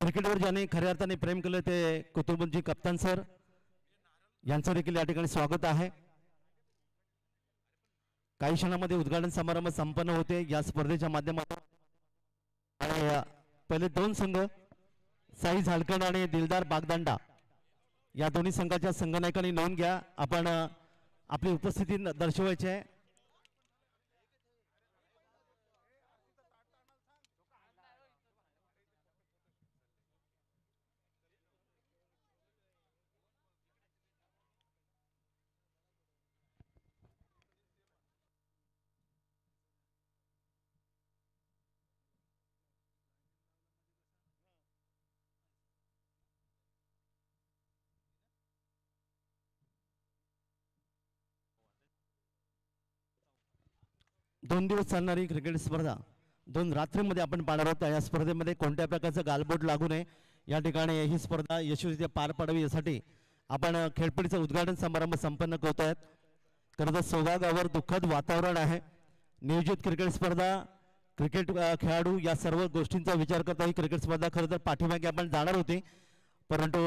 क्रिकेटवर ज्याने खऱ्या अर्थाने प्रेम केलं ते कुतुबुद्दीन कप्तान सर यांचं देखील या ठिकाणी स्वागत आहे. काही क्षणामध्ये उद्घाटन समारंभ संपन्न होते या स्पर्धेच्या माध्यमातून. आणि पहिले दोन संघ साई झालकंड आणि दिलदार बागदांडा या दोन्ही संघाच्या संघनायकांनी नोंद घ्या. आपण आपली उपस्थिती दर्शवायची आहे. दोन दिवस चालणारी क्रिकेट स्पर्धा 2 रात्रीमध्ये आपण पाहणार आहोत. या स्पर्धेमध्ये कोणत्या प्रकारचं गालबोट लागू नये या ठिकाणी ही स्पर्धा यशस्वीरित्या पार पाडावी यासाठी आपण खेळपट्टीचं उद्घाटन समारंभ संपन्न करत आहेत. खरं तर सोगागावर दुःखद वातावरण आहे. नियोजित क्रिकेट स्पर्धा क्रिकेट खेळाडू या सर्व गोष्टींचा विचार करता ही क्रिकेट स्पर्धा खरं तर पाठीमागे आपण जाणार होती, परंतु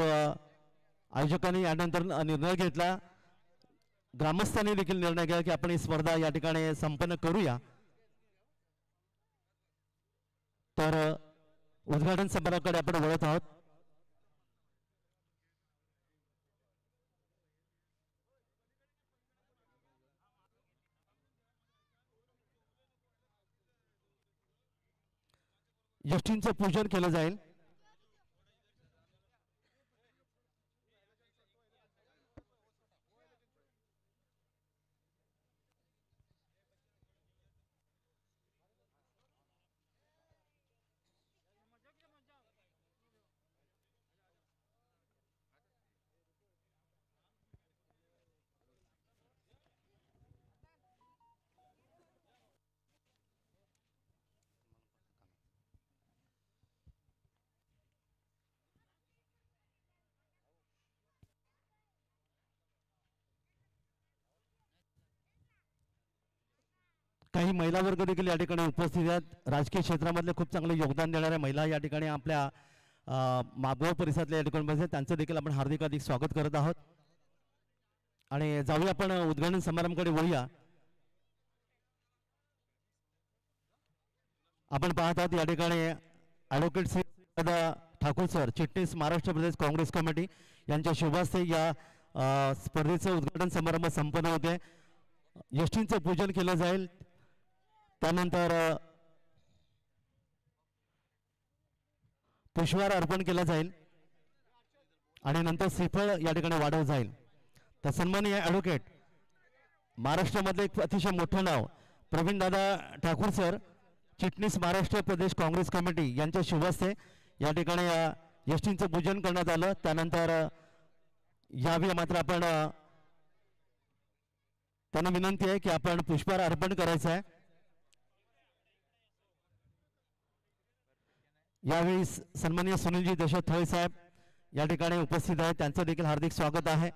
आयोजकांनी यानंतर निर्णय घेतला. ग्रामस्थांनी देखील निर्णय घ्या की आपण ही स्पर्धा या ठिकाणी संपन्न करूया. तर उद्घाटन समारंभाकडे आपण वळत आहोत. यष्टींचं पूजन केलं जाईल. काही महिला वर्ग देखील या ठिकाणी उपस्थित आहेत. राजकीय क्षेत्रामधले खूप चांगले योगदान देणाऱ्या महिला या ठिकाणी आपल्या मागवा परिसरातल्या या ठिकाणी त्यांचं देखील आपण हार्दिक स्वागत करत आहोत. आणि जाऊया आपण उद्घाटन समारंभाकडे वळूया. आपण पाहत आहात या ठिकाणी ॲडव्होकेट श्री ठाकूर सर, चिटणीस महाराष्ट्र प्रदेश काँग्रेस कमिटी यांच्या शुभ हस्ते या स्पर्धेचं उद्घाटन समारंभ संपन्न होते. यष्टींचं पूजन केलं जाईल. त्यानंतर पुष्पहार अर्पण केला जाईल आणि नंतर श्रीफळ या ठिकाणी वाढवलं जाईल. तर सन्माननीय ॲडव्होकेट, महाराष्ट्रामधले एक अतिशय मोठं नाव प्रवीणदादा ठाकूर सर, चिटणीस महाराष्ट्र प्रदेश काँग्रेस कमिटी यांच्या शुभ हस्ते या ठिकाणी यष्टींचं पूजन करण्यात आलं. त्यानंतर यावेळी मात्र आपण त्यांना विनंती आहे की आपण पुष्पहार अर्पण करायचं आहे. यावेळी सन्माननीय सुनीलजी दशरथ थळे साहेब या ठिकाणी उपस्थित आहेत. त्यांचं देखील हार्दिक स्वागत आहे.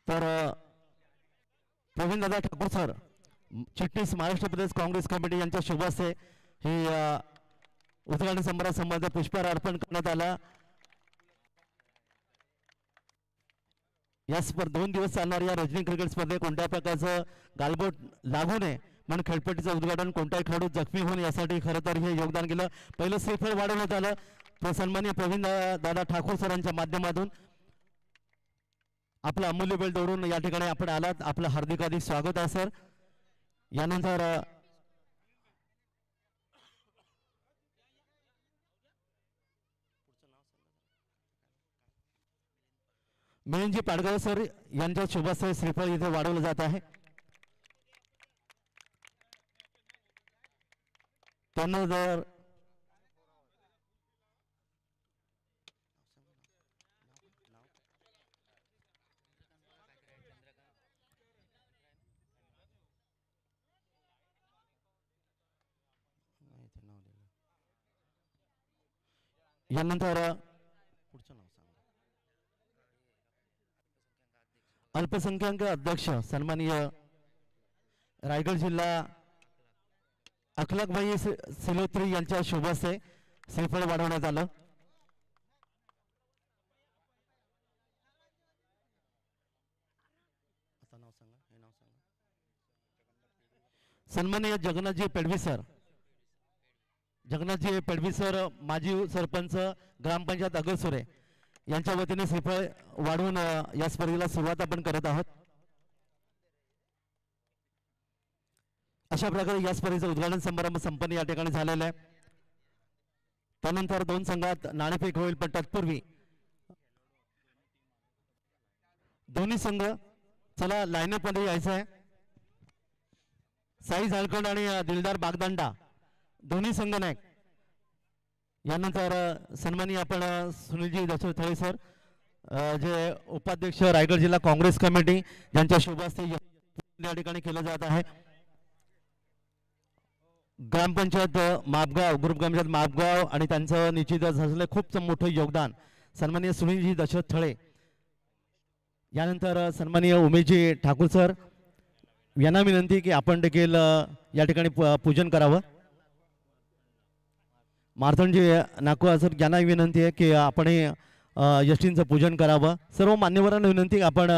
तर प्रवीणदादा ठाकूर सर, चिटणीस महाराष्ट्र प्रदेश काँग्रेस कमिटी यांच्या शुभ हस्ते ही उद्घाटन समारंभात पुष्पहार अर्पण करण्यात आला. या 2 दिवस चालणाऱ्या या रजनी क्रिकेट स्पर्धेत कोणत्या प्रकारचं गालबोट लागू नये म्हणून खेळपट्टीचं उद्घाटन कोणताही खेळाडू जखमी होऊन यासाठी खरं तर हे योगदान केलं. पहिलं श्रीफळ वाढवण्यात आलं. सन्माननीय प्रवीण दादा ठाकूर सरांच्या माध्यमातून आपला अमूल्य वेळ दौडून या ठिकाणी आपण आलात. आपलं हार्दिक स्वागत आहे सर. यानंतर मिलिंदजी पाडगाव सर यांच्या शुभ हस्ते श्रीफळ इथे वाढवलं जात आहे. त्यानंतर यानंतर पुढचं नाव सांगा. अल्पसंख्याक अध्यक्ष सन्माननीय रायगड जिल्हा अखलाकभाई सिलोत्री यांच्या शुभ हस्ते श्रीफळ वाढवण्यात आलं। सन्माननीय जगन्नाथजी पेडवी सर, जगन्नाथजी पेडवी सर माजी सरपंच ग्रामपंचायत अगरसुरे यांच्या वतीने श्रीफळ वाढवून या स्पर्धेला सुरुवात आपण करत आहोत। अशा प्रकारे या स्पर्धेचा उद्घाटन समारंभ संपन्न या ठिकाणी झालेला आहे। त्यानंतर दोन संघात नाणेफेक होईल, पण तत्पूर्वी दोन्ही संघ चला लाईनअप मध्ये यायचं आहे। साई झालखंड आणि दिलदार बागदंडा दोन्ही संघ नायक। यानंतर सन्माननीय आपण सुनीलजी दशरथ थळे सर जे उपाध्यक्ष रायगड जिल्हा काँग्रेस कमिटी यांच्या शुभ हस्ते या ठिकाणी केलं जात आहे। ग्रामपंचायत मापगाव ग्रुप ग्रामपंचायत मापगाव आणि त्यांचं निश्चितच असलेलं खूप मोठं योगदान सन्माननीय सुनीलजी दशरथ थळे। यानंतर सन्माननीय उमेशजी ठाकूर सर यांना विनंती की आपण देखील या ठिकाणी पूजन करावं। मार्तंडजी नाकवा सर यांना विनंती आहे की आपण यष्टींचं पूजन करावं। सर्व मान्यवरांना विनंती आपण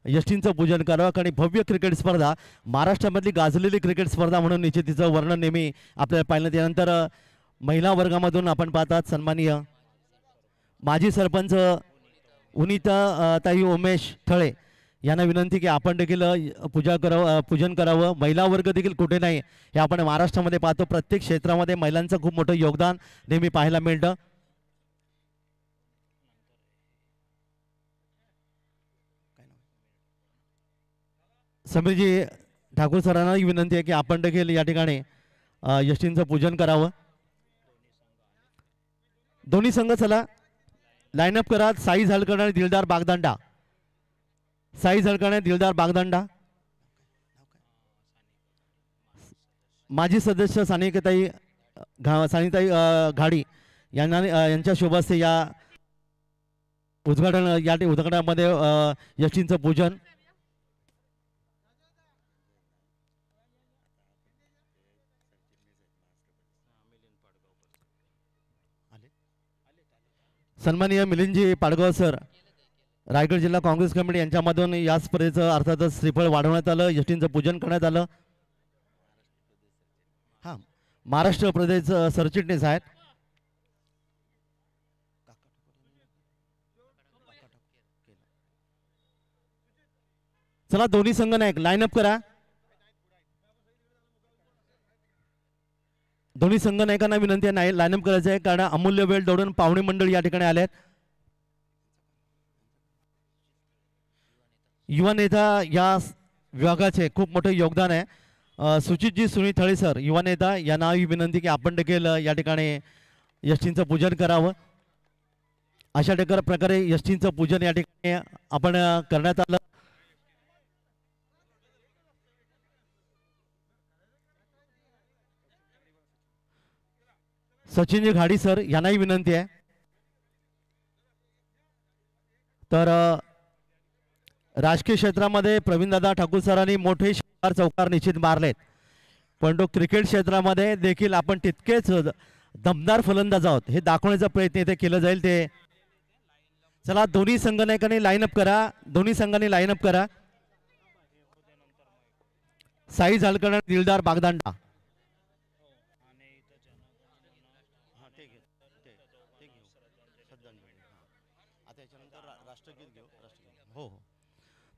यष्टींचं पूजन करावं, कारण भव्य क्रिकेट स्पर्धा महाराष्ट्रामधली गाजलेली क्रिकेट स्पर्धा म्हणून निश्चित तिचं वर्णन नेहमी आपल्याला पाहिलं। त्यानंतर महिला वर्गामधून आपण पाहतात सन्माननीय माजी सरपंच उनिता ताई उमेश थळे यांना विनंती की आपण देखील पूजन करावं। महिला वर्ग देखील कुठे नाही हे आपण महाराष्ट्रामध्ये पाहतो, प्रत्येक क्षेत्रामध्ये महिलांचं खूप मोठं योगदान नेहमी पाहायला मिळतं। समीरजी ठाकूर सरांना विनंती आहे की आपण देखील या ठिकाणी यष्टींचं पूजन करावं। दोन्ही संघ चला लाईनअप करा। साई झालकड आणि दिलदार बागदंडा, साई झालकड आणि दिलदार बागदंडा। माजी सदस्य सानिताई घाडी यांच्या शुभ हस्ते या उद्घाटनामध्ये यष्टींचं पूजन। सन्माननीय मिलिंदजी पाडगाव सर रायगड जिल्हा काँग्रेस कमिटी यांच्यामधून या स्पर्धेचं अर्थातच श्रीफळ वाढवण्यात आलं, यष्टींचं पूजन करण्यात आलं। हा महाराष्ट्र प्रदेश सरचिटणीस आहेत। चला दोन्ही संघ नायक लाईनअप करा। दोन्ही संघ नायकांना विनंती आहे लाईनअप करायचं आहे, कारण अमूल्य वेळ दौडून पाहुणे मंडळ या ठिकाणी आले आहेत। युवा नेता या विभागाचे खूप मोठे योगदान आहे। सुचितजी सुनील थळे सर युवा नेता यांना विनंती की आपण देखील या ठिकाणी यष्टींचं पूजन करावं। अशा प्रकारे यष्टींचं पूजन या ठिकाणी आपण करण्यात आलं। सचिनजी घाडी सर यांनाही विनंती आहे। तर राजकीय क्षेत्रामध्ये प्रवीणदादा ठाकूर सरांनी मोठे चौकार निश्चित मारलेत, पण तो क्रिकेट क्षेत्रामध्ये देखील आपण तितकेच दमदार फलंदाज आहोत हे दाखवण्याचा प्रयत्न इथे केला जाईल। ते चला दोन्ही संघ नायकांनी लाईनअप करा, दोन्ही संघांनी लाईनअप करा। साई झालकड आणि दिलदार बागदंडा।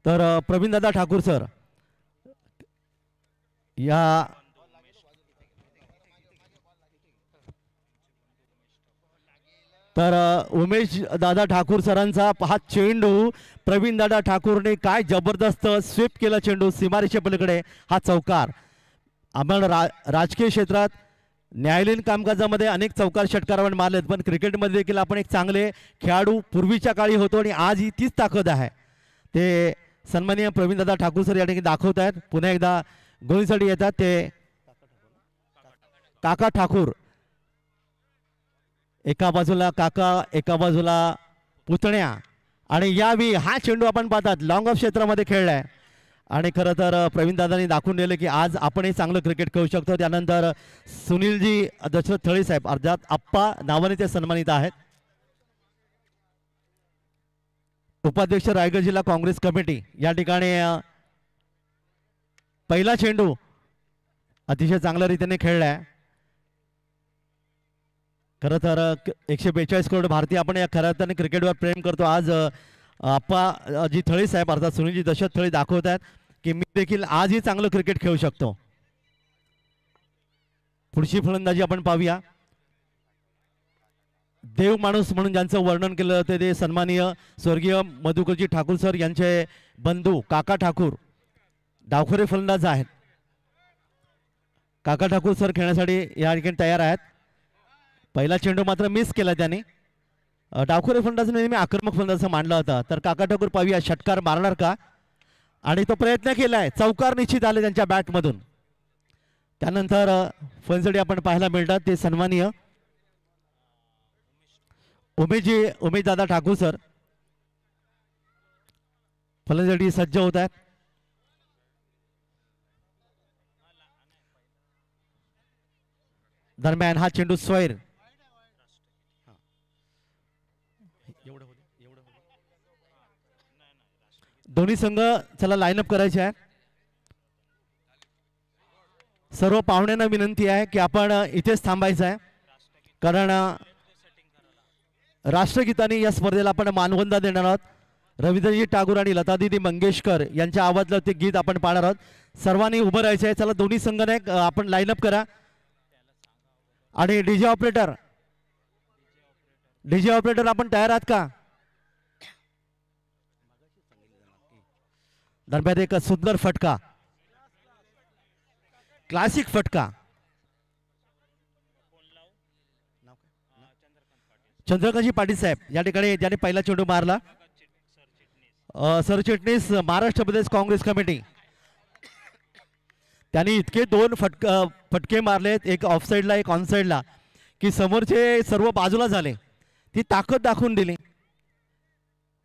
तर प्रवीणदादा ठाकूर सर या तर उमेश दादा ठाकूर सरांचा हा चेंडू प्रवीणदादा ठाकूरने काय जबरदस्त स्वीप केला चेंडू सीमारेषे पलीकडे। हा चौकार आपण राजकीय क्षेत्रात न्यायालयीन कामकाजामध्ये अनेक चौकार षटकार मारलेत, पण क्रिकेटमध्ये देखील आपण एक चांगले खेळाडू पूर्वीच्या काळी होतो आणि आज ही तीच ताकद आहे। ते सन्माननीय प्रवीणदादा ठाकूर सर या ठिकाणी दाखवत आहेत। पुन्हा एकदा गोळीसाठी येतात ते काका ठाकूर, एका बाजूला काका एका बाजूला पुतण्या आणि यावेळी हा चेंडू आपण पाहतात लॉंग ऑफ क्षेत्रामध्ये खेळलाय आणि खरं तर प्रवीण दादांनी दाखवून दिलं की आज आपणही चांगलं क्रिकेट खेळू शकतो. त्यानंतर सुनीलजी दशरथ थळी साहेब अर्थात आप्पा नावाने ते सन्मानित आहेत. उपाध्यक्ष रायगड जिल्हा काँग्रेस कमिटी या ठिकाणी पहिला चेंडू अतिशय चांगल्या रीतीने खेळलाय. खरं तर 142 करोड भारतीय आपण या खऱ्या अर्थाने क्रिकेटवर प्रेम करतो. आज आप्पा जी थळी साहेब अर्थात सुनीलजी दशरथ थळी दाखवत आहेत की मी देखील आजही चांगलं क्रिकेट खेळू शकतो. पुढची फलंदाजी आपण पाहूया. देव माणूस म्हणून ज्यांचं वर्णन केलं जातं ते सन्माननीय स्वर्गीय मधुकरजी ठाकूर सर यांचे बंधू काका ठाकूर डावखोरे फलंदाज आहेत. काका ठाकूर सर खेळण्यासाठी या ठिकाणी तयार आहेत. पहिला चेंडू मात्र मिस केला त्याने. डावखोरे फलंदाज नेहमी आक्रमक फलंदाज मानला होता. तर काका ठाकूर पाहूया षटकार मारणार का आणि तो प्रयत्न केलाय. चौकार निश्चित आले त्यांच्या बॅटमधून. त्यानंतर फलंदाजी आपण पाहायला मिळतात ते सन्माननीय उमेश दादा ठाकूर सर फलंदाजी सज्ज होत आहेत. दरम्यान हा चेंडू स्वैर दोन्ही संघ चला लाईनअप करायचे आहे. सर्व पाहुण्यांना विनंती आहे की आपण इथेच थांबायचं आहे कारण राष्ट्रगीताने या स्पर्धेला आपण मानवंदना देणार आहोत. रवींद्रजी टागोर आणि लतादीदी मंगेशकर यांच्या आवाजलं ते गीत आपण पाहणार आहोत. सर्वांनी उभं राहायचं आहे. चला दोन्ही संघाने आपण लाईनअप करा. आणि डीजे ऑपरेटर आपण तयार आहात का? दरम्यान एक सुंदर फटका क्लासिक फटका चंद्रकांतजी पाटील साहेब या ठिकाणी ज्याने पहिला चेंडू मारला. सरचिटणीस महाराष्ट्र प्रदेश काँग्रेस कमिटी त्यांनी इतके दोन फटके मारलेत एक ऑफ साईडला एक ऑन साईडला की समोरचे सर्व बाजूला झाले. ती ताकद दाखवून दिली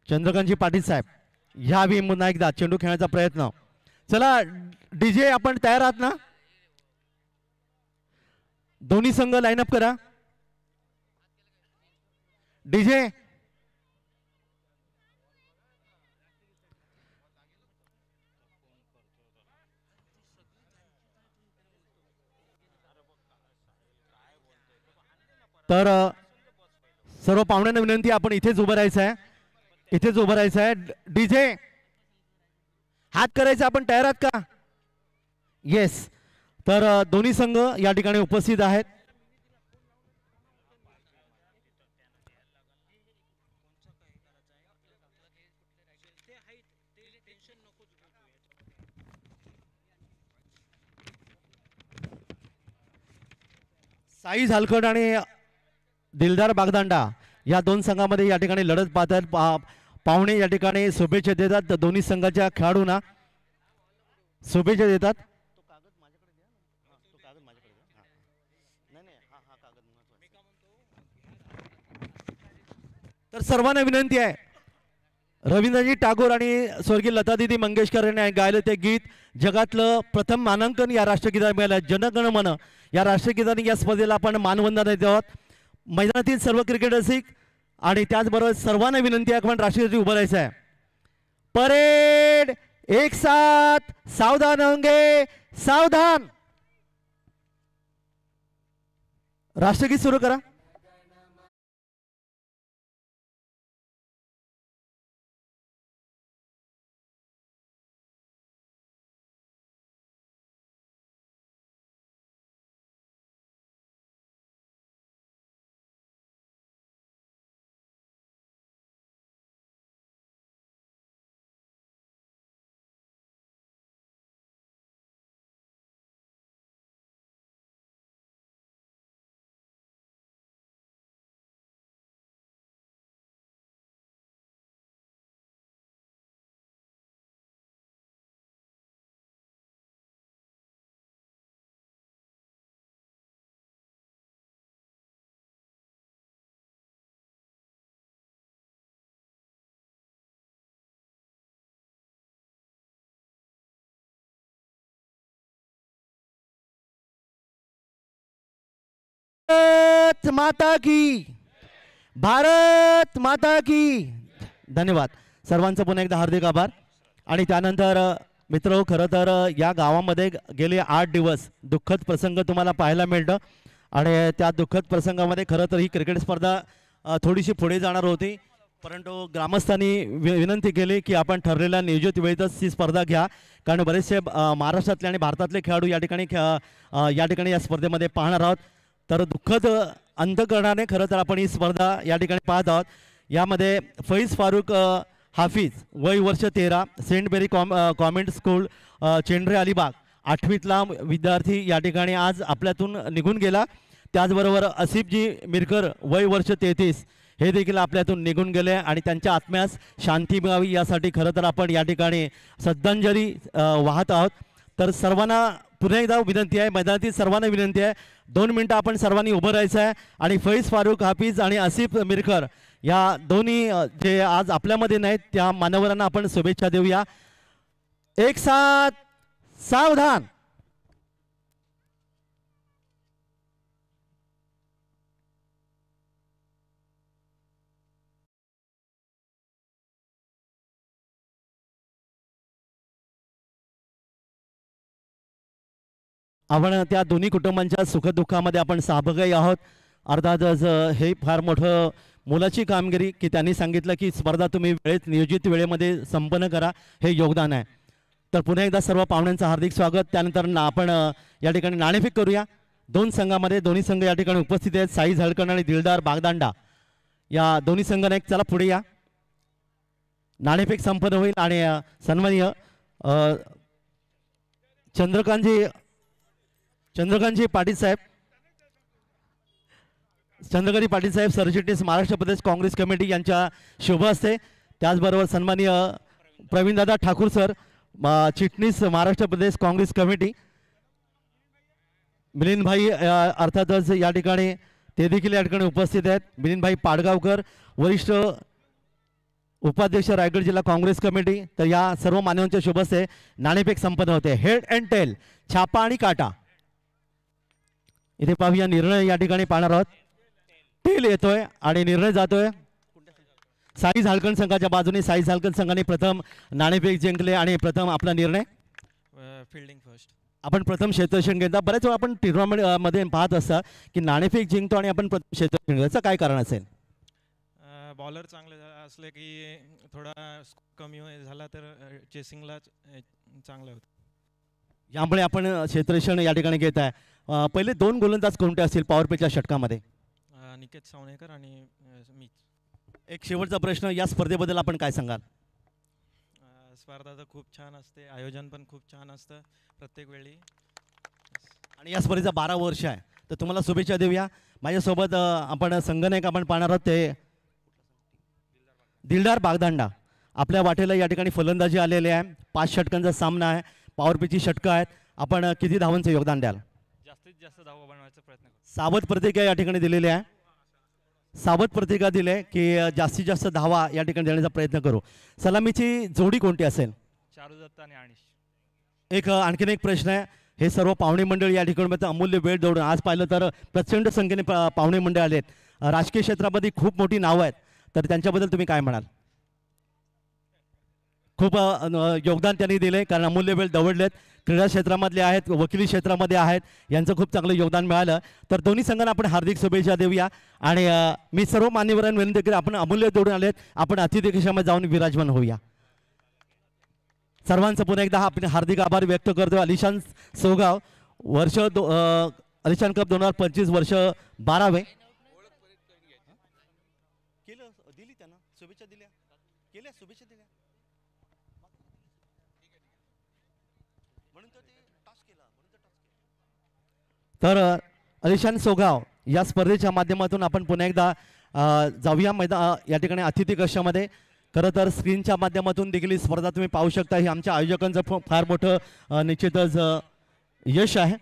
चंद्रकांतजी पाटील साहेब. ह्यावेळी पुन्हा एकदा चेंडू खेळण्याचा प्रयत्न. चला डीजे आपण तयार आहात ना? दोन्ही संघ लाईनअप करा. डीजे तर सर्व पाहुण्यांना विनंती आपण इथेच उभं राहायचं आहे. इथेच उभं राहायचं आहे. डीजे हात करायचा आपण तयार आहात का? येस. तर दोन्ही संघ या ठिकाणी उपस्थित आहेत. साई झालकड आणि दिलदार बागदांडा या दोन संघामध्ये या ठिकाणी लढत पाहतात. पाहुणे या ठिकाणी शुभेच्छा देतात. दोन्ही संघाच्या खेळाडूंना शुभेच्छा देतात. तर सर्वांना विनंती आहे. रवींद्रजी टागोर आणि स्वर्गीय लतादीदी मंगेशकर यांनी गायलं ते गीत जगातलं प्रथम मानांकन या राष्ट्रगीताला मिळालं. जनगण मन या राष्ट्रगीताने या स्पर्धेला आपण मानवंदना देत आहोत. मैदानातील सर्व क्रिकेट रसिक आणि त्याचबरोबर सर्वांना विनंती आहे आपण राष्ट्रगीतासाठी उभं राहायचं आहे. परेड एक साथ सावधान होंगे सावधान. राष्ट्रगीत सुरू करा. भारत माता की, भारत माता की. धन्यवाद सर्वांचं पुन्हा एकदा हार्दिक आभार. आणि त्यानंतर मित्र खरं तर या गावामध्ये गेले 8 दिवस दुःखद प्रसंग तुम्हाला पाहायला मिळतं आणि त्या दुःखद प्रसंगामध्ये खरं तर ही क्रिकेट स्पर्धा थोडीशी पुढे जाणार होती, परंतु ग्रामस्थांनी विनंती केली की आपण ठरलेल्या नियोजित वेळेतच ही स्पर्धा घ्या, कारण बरेचसे महाराष्ट्रातले आणि भारतातले खेळाडू या ठिकाणी या स्पर्धेमध्ये पाहणार आहोत. तर दुःखद अंतकरणाने खरं तर आपण ही स्पर्धा या ठिकाणी पाहत आहोत. यामध्ये फैज फारूक हाफिज वय वर्ष 13, सेंट मेरी कॉन्व्हेंट स्कूल चेंडरे अलिबाग 8वीतला विद्यार्थी या ठिकाणी आज आपल्यातून निघून गेला. त्याचबरोबर असिफजी मिरकर वय वर्ष 33 हे देखील आपल्यातून निघून गेले आणि त्यांच्या आत्म्यास शांती मिळावी यासाठी खरं तर आपण या ठिकाणी श्रद्धांजली वाहत आहोत. तर सर्वांना पुन्हा एकदा विनंती आहे, मैदानातील सर्वांना विनंती आहे, 2 मिनटं आपण सर्वांनी उभं राहायचं आहे आणि फैज फारूक हाफिज आणि आसिफ मिरकर या दोन्ही जे आज आपल्यामध्ये नाहीत त्या मान्यवरांना आपण शुभेच्छा देऊया. एक साथ सावधान. आपण त्या दोन्ही कुटुंबांच्या सुखदुःखामध्ये आपण सहभागी आहोत. अर्थातच हे फार मोठं मोलाची कामगिरी की त्यांनी सांगितलं की स्पर्धा तुम्ही वेळेत नियोजित वेळेमध्ये संपन्न करा, हे योगदान आहे. तर पुन्हा एकदा सर्व पाहुण्यांचं हार्दिक स्वागत. त्यानंतर आपण या ठिकाणी नाणेफेक करूया. दोन्ही संघ या ठिकाणी उपस्थित आहेत. साई झळकण आणि दिलदार बागदांडा या दोन्ही संघाने चला पुढे या. नाणेफेक संपन्न होईल आणि सन्माननीय चंद्रकांतजी पाटील साहेब, सरचिटणीस महाराष्ट्र प्रदेश काँग्रेस कमिटी यांच्या शुभ हस्ते, त्याचबरोबर सन्माननीय प्रवीणदादा ठाकूर सर चिटणीस महाराष्ट्र प्रदेश काँग्रेस कमिटी, मिलिंदभाई अर्थातच या ठिकाणी ते देखील या ठिकाणी उपस्थित आहेत. मिलिंदभाई पाडगावकर वरिष्ठ उपाध्यक्ष रायगड जिल्हा काँग्रेस कमिटी. तर या सर्व मान्यवरांच्या शुभ हस्ते नाणेफेक संपन्न होते. हेड अँड टेल, छापा आणि काटा. इथे पाहूया निर्णय या ठिकाणी पाहणार आहोत. टेल येतोय आणि निर्णय जातोय साई झालकण संघाच्या बाजूने. साई झालकण संघाने प्रथम नाणेफेक जिंकले आणि प्रथम आपला निर्णय फिल्डिंग फर्स्ट. आपण प्रथम क्षेत्ररक्षण घेता. बऱ्याच वेळा आपण टुर्नामेंट मध्ये पाहत असता की नाणेफेक जिंकतो आणि आपण प्रथम क्षेत्ररक्षण घेतो, याचं काय कारण असेल? बॉलर चांगले असले की थोडा कमी झाला तर चेसिंगला चांगलं होतं. यामुळे आपण क्षेत्ररक्षण या ठिकाणी घेत आहे. पहिले 2 गोलंदाज कोणते असतील पॉवर प्लेच्या षटकामध्ये? निकेत सावणेकर आणि मी. एक शेवटचा प्रश्न, या स्पर्धेबद्दल आपण काय सांगाल? स्पर्धा तर खूप छान असते, आयोजन पण खूप छान असतं प्रत्येक वेळी, आणि या स्पर्धेचा 12 वर्ष आहे. तर तुम्हाला शुभेच्छा देऊया. माझ्यासोबत आपण संघनायक आपण पाहणार आहोत ते दिलदार बागदांडा. आपल्या वाटेला या ठिकाणी फलंदाजी आलेले आहे. 5 षटकांचा सामना आहे, पॉवर प्लेची षटकं आहेत. आपण किती धावांचं योगदान द्याल? जास्तीत जास्त धावा बनवायचा प्रयत्न करू. सावध प्रतिक्रिया या ठिकाणी दिलेली आहे. सावध प्रतिक्रिया दिले की जास्तीत जास्त धावा या ठिकाणी देण्याचा प्रयत्न करू. सलामीची जोडी कोणती असेल? चारू दत्त आणि अनिश. एक आणखीन एक प्रश्न आहे. हे सर्व पाहुणे मंडळी या ठिकाणी अमूल्य वेळ दौडून आज पाहिलं तर प्रचंड संख्येने पाहुणे मंडळ आलेत. राजकीय क्षेत्रामध्ये खूप मोठी नावं आहेत, तर त्यांच्याबद्दल तुम्ही काय म्हणाल? खूप योगदान त्यांनी दिले, कारण अमूल्य वेळ दवडलेत. क्रीडा क्षेत्रामधले आहेत, वकिली क्षेत्रामध्ये आहेत, यांचं खूप चांगलं योगदान मिळालं. तर दोन्ही संघांना आपण हार्दिक शुभेच्छा देऊया. आणि मी सर्व मान्यवरांना विनंती करेन, आपण अमूल्य दौडून आलेत, आपण अतिथी कक्षामध्ये जाऊन विराजमान होऊया. सर्वांचं पुन्हा एकदा आपण हार्दिक आभार व्यक्त करतो. अलिशान सोगाव अलिशान कप 2025 वर्ष 12वे. तर अलिशान सोगाव या स्पर्धेच्या माध्यमातून आपण पुन्हा एकदा जाऊया मैदान या ठिकाणी अतिथी कक्षामध्ये. खरं तर स्क्रीनच्या माध्यमातून देखील ही स्पर्धा तुम्ही पाहू शकता. ही आमच्या आयोजकांचं फार मोठं निश्चितच यश आहे.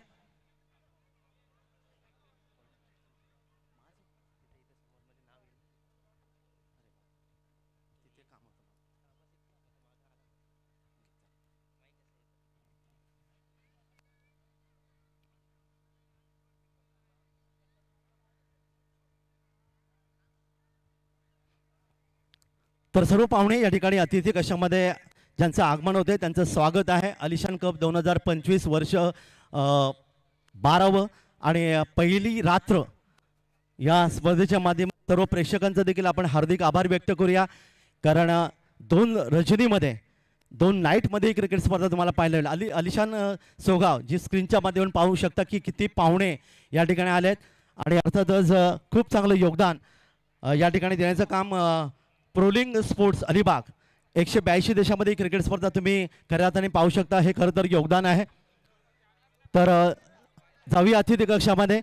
तर सर्व पाहुणे या ठिकाणी अतिथी कक्षामध्ये ज्यांचं आगमन होते त्यांचं स्वागत आहे. आलिशान कप 2025 वर्ष 12व आणि पहिली रात्र या स्पर्धेच्या माध्यमातून सर्व प्रेक्षकांचं देखील आपण हार्दिक आभार व्यक्त करूया. कारण 2 रजनीमध्ये 2 नाईटमध्ये क्रिकेट स्पर्धा तुम्हाला पाहायला मिळेल. आलिशान सोगाव जी स्क्रीनच्या माध्यमातून पाहू शकता की किती पाहुणे या ठिकाणी आलेत आणि अर्थातच खूप चांगलं योगदान या ठिकाणी देण्याचं काम प्रोलिंग स्पोर्ट्स अलिबाग 182 देशामध्ये क्रिकेट स्पर्धा तुम्ही खऱ्या अर्थाने पाहू शकता. हे खरं तर योगदान आहे. तर जाऊया अतिथी कक्षामध्ये.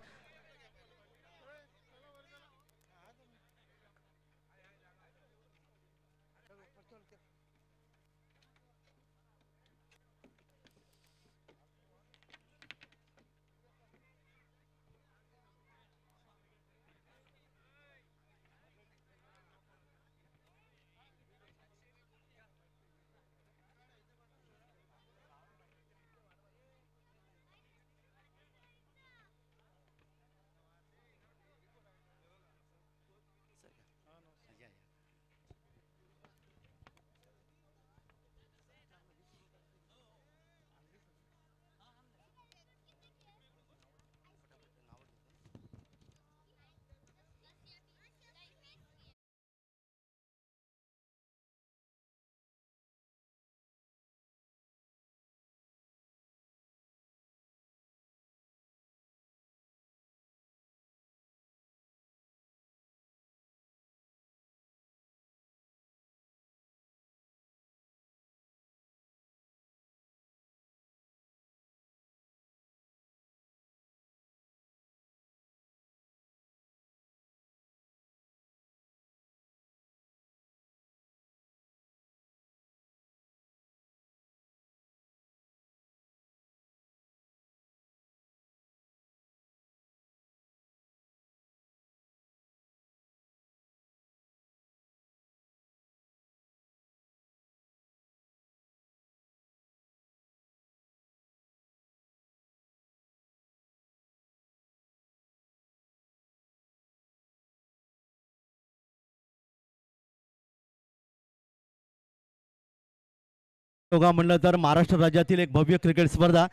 योगा म्हणलं तर महाराष्ट्र राज्यातील एक भव्य क्रिकेट स्पर्धा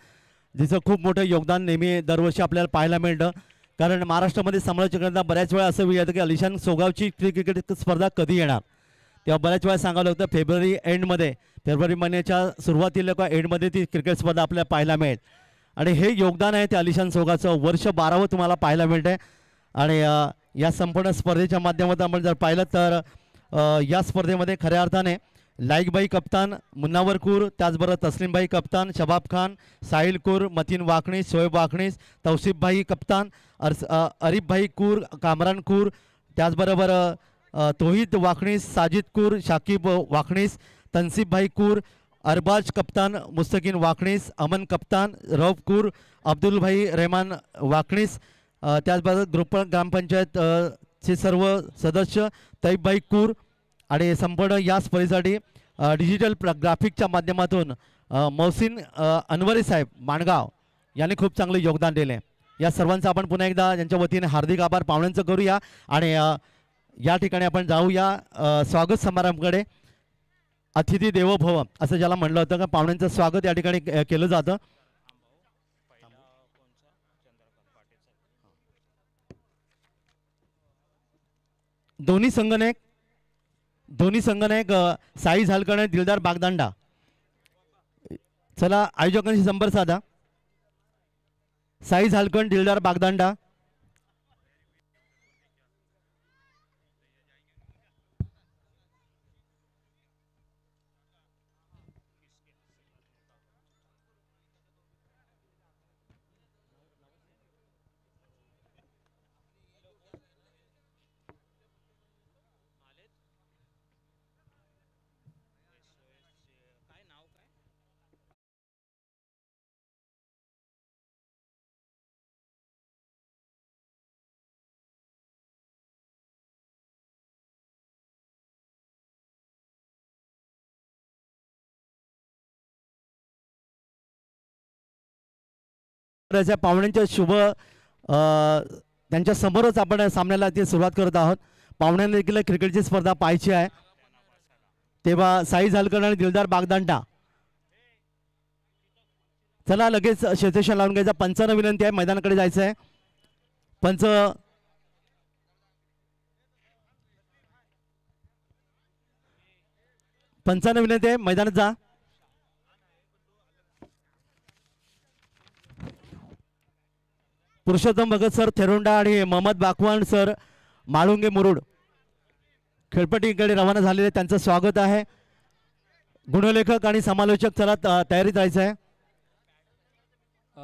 जिचं खूप मोठं योगदान नेहमी दरवर्षी आपल्याला पाहायला मिळतं. कारण महाराष्ट्रामध्ये समालोचकांना बऱ्याच वेळा असं येतं की आलिशान सोगावची क्रिकेट स्पर्धा कधी येणार. तेव्हा बऱ्याच वेळा सांगावं लागतं फेब्रुवारी एंडमध्ये, फेब्रुवारी महिन्याच्या सुरुवातीला किंवा एंडमध्ये ती क्रिकेट स्पर्धा आपल्याला पाहायला मिळेल. आणि हे योगदान आहे ते आलिशान सोगावचं वर्ष 12वं तुम्हाला पाहायला मिळतंय. आणि या संपूर्ण स्पर्धेच्या माध्यमातून आपण जर पाहिलं तर या स्पर्धेमध्ये खऱ्या अर्थाने लाईकबाई कप्तान, मुन्नावर कूर, त्याचबरोबर तस्लीमबाई कप्तान, शबाब खान, साहिल कूर, मतीन वाकणीस, शोएब वाकणीस, तौसिफभाई कप्तान, अरिफभाई कूर, कामरान कूर, त्याचबरोबर तोहिद वाकणीस, साजिद कूर, शाकिब वाकणीस, तन्सीफभाई कूर, अरबाज कप्तान, मुस्तकीन वाकणीस, अमन कप्तान, रौफ कूर, अब्दुलभाई रहमान वाकणीस, त्याचबरोबर ग्रुप ग्रामपंचायत चे सर्व सदस्य तैबभाई कूर. आणि संपूर्ण या स्पर्धेसाठी डिजिटल ग्राफिकच्या माध्यमातून मोहसिन अनवरी साहेब माणगाव यांनी खूप चांगलं योगदान दिले. या सर्वांचं आपण पुन्हा एकदा यांच्या वतीने हार्दिक आभार पाहुण्यांचं करूया. आणि या ठिकाणी आपण जाऊया स्वागत समारंभाकडे. अतिथी देवो भव असं ज्याला म्हणलं होतं का पाहुण्यांचं स्वागत या ठिकाणी केलं जातं. दोन्ही संघनायक साई झालकण आणि दिलदार बागदांडा. चला आयोजकांशी संपर्क साधा. साई झालकण, दिलदार बागदांडा. पाहुण्यांच्या शुभ त्यांच्या समोरच आपण सामन्याला ती सुरुवात करत आहोत. पाहुण्यांना देखील क्रिकेटची स्पर्धा पाहायची आहे. तेव्हा साई झालकर आणि दिलदार बागदांडा. चला लगेच क्षेत्ररक्षण लावून घ्यायचा. पंचांना विनंती आहे, मैदानाकडे जायचं आहे. पंच पंचांना विनंती आहे, मैदानात जा. पुरुषोत्तम भगत सर थेरोंडा आणि मोहम्मद बाकवान सर माळुंगे मुरुड खेळपट्टीकडे रवाना झालेले, त्यांचं स्वागत आहे. गुणलेखक आणि समालोचक चला तयारीत राहायचं आहे.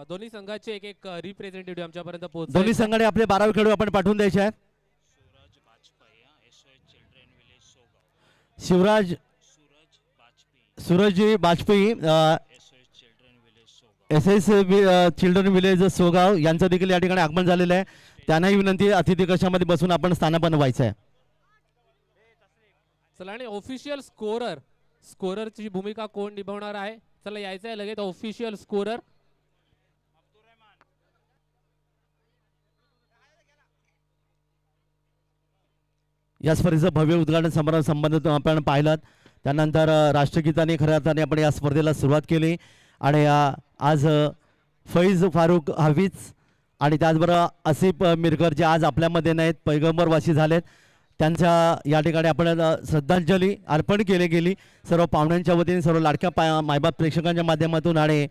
दोन्ही संघाचे एक एक रिप्रेझेंटेटिव्ह आमच्यापर्यंत पोहोचले. दोन्ही संघाने आपले 12 खेळाडू आपण पाठवून द्यायचे आहेत. Shivraj Surajji Bajpai S children village Sogaon यांचं देखील या ठिकाणी आगमन झालेलं आहे. त्यांनाही विनंती आहे, अतिथी कक्षामध्ये बसून आपण स्थान बनवायचं आहे. चला आणि ऑफिशियल स्कोररची भूमिका कोण निभावणार आहे? चला यायचं आहे लगेच ऑफिशियल स्कोरर. या स्पर्धेचं भव्य उद्घाटन समारंभ संबंधित आपण पाहिलात. त्यानंतर राष्ट्रगीताने खऱ्या अर्थाने आपण या स्पर्धेला सुरुवात केली आणि आज फैज फारुख हाफिज आणि त्याचबरोबर आसिफ मिरकर जे आज आपल्यामध्ये नाहीत, पैगंबरवासी झालेत, त्यांच्या या ठिकाणी आपण श्रद्धांजली अर्पण केली गेली सर्व पाहुण्यांच्या वतीने, सर्व लाडक्या मायबाप प्रेक्षकांच्या माध्यमातून आणि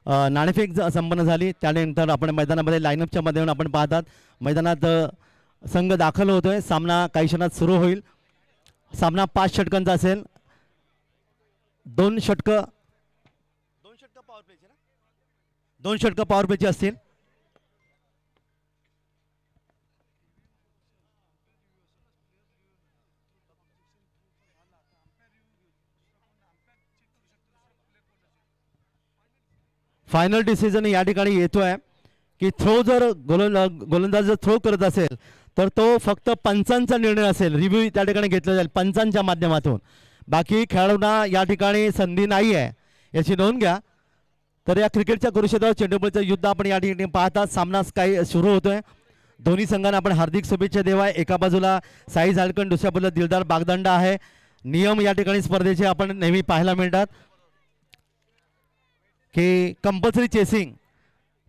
नाणेफेक संपन्न झाली. त्यानंतर आपण मैदानामध्ये लाईनअपच्या माध्यमातून आपण पाहतात मैदानात संघ दाखल होतोय. सामना काही क्षणात सुरू होईल. सामना 5 षटकांचा असेल. 2 षटकं पॉवर प्लेचे असतील. फायनल डिसिजन या ठिकाणी येतोय की थ्रो जर गोलंदाज जर थ्रो करत असेल तर तो फक्त पंचांचा निर्णय असेल. रिव्ह्यू त्या ठिकाणी घेतला जाईल पंचांच्या माध्यमातून. बाकी खेळाडूंना या ठिकाणी संधी नाही आहे, याची नोंद घ्या. तर या क्रिकेटच्या कुरुक्षेत्रावर चेंडूबॉलचं युद्ध आपण या ठिकाणी पाहतात. सामना काही सुरू होतोय. दोन्ही संघांना आपण हार्दिक शुभेच्छा देवाय. एका बाजूला साई झालकण, दुसऱ्या बाजूला दिलदार बागदांडा आहे. नियम या ठिकाणी स्पर्धेचे आपण नेहमी पाहायला मिळतात की compulsory chasing,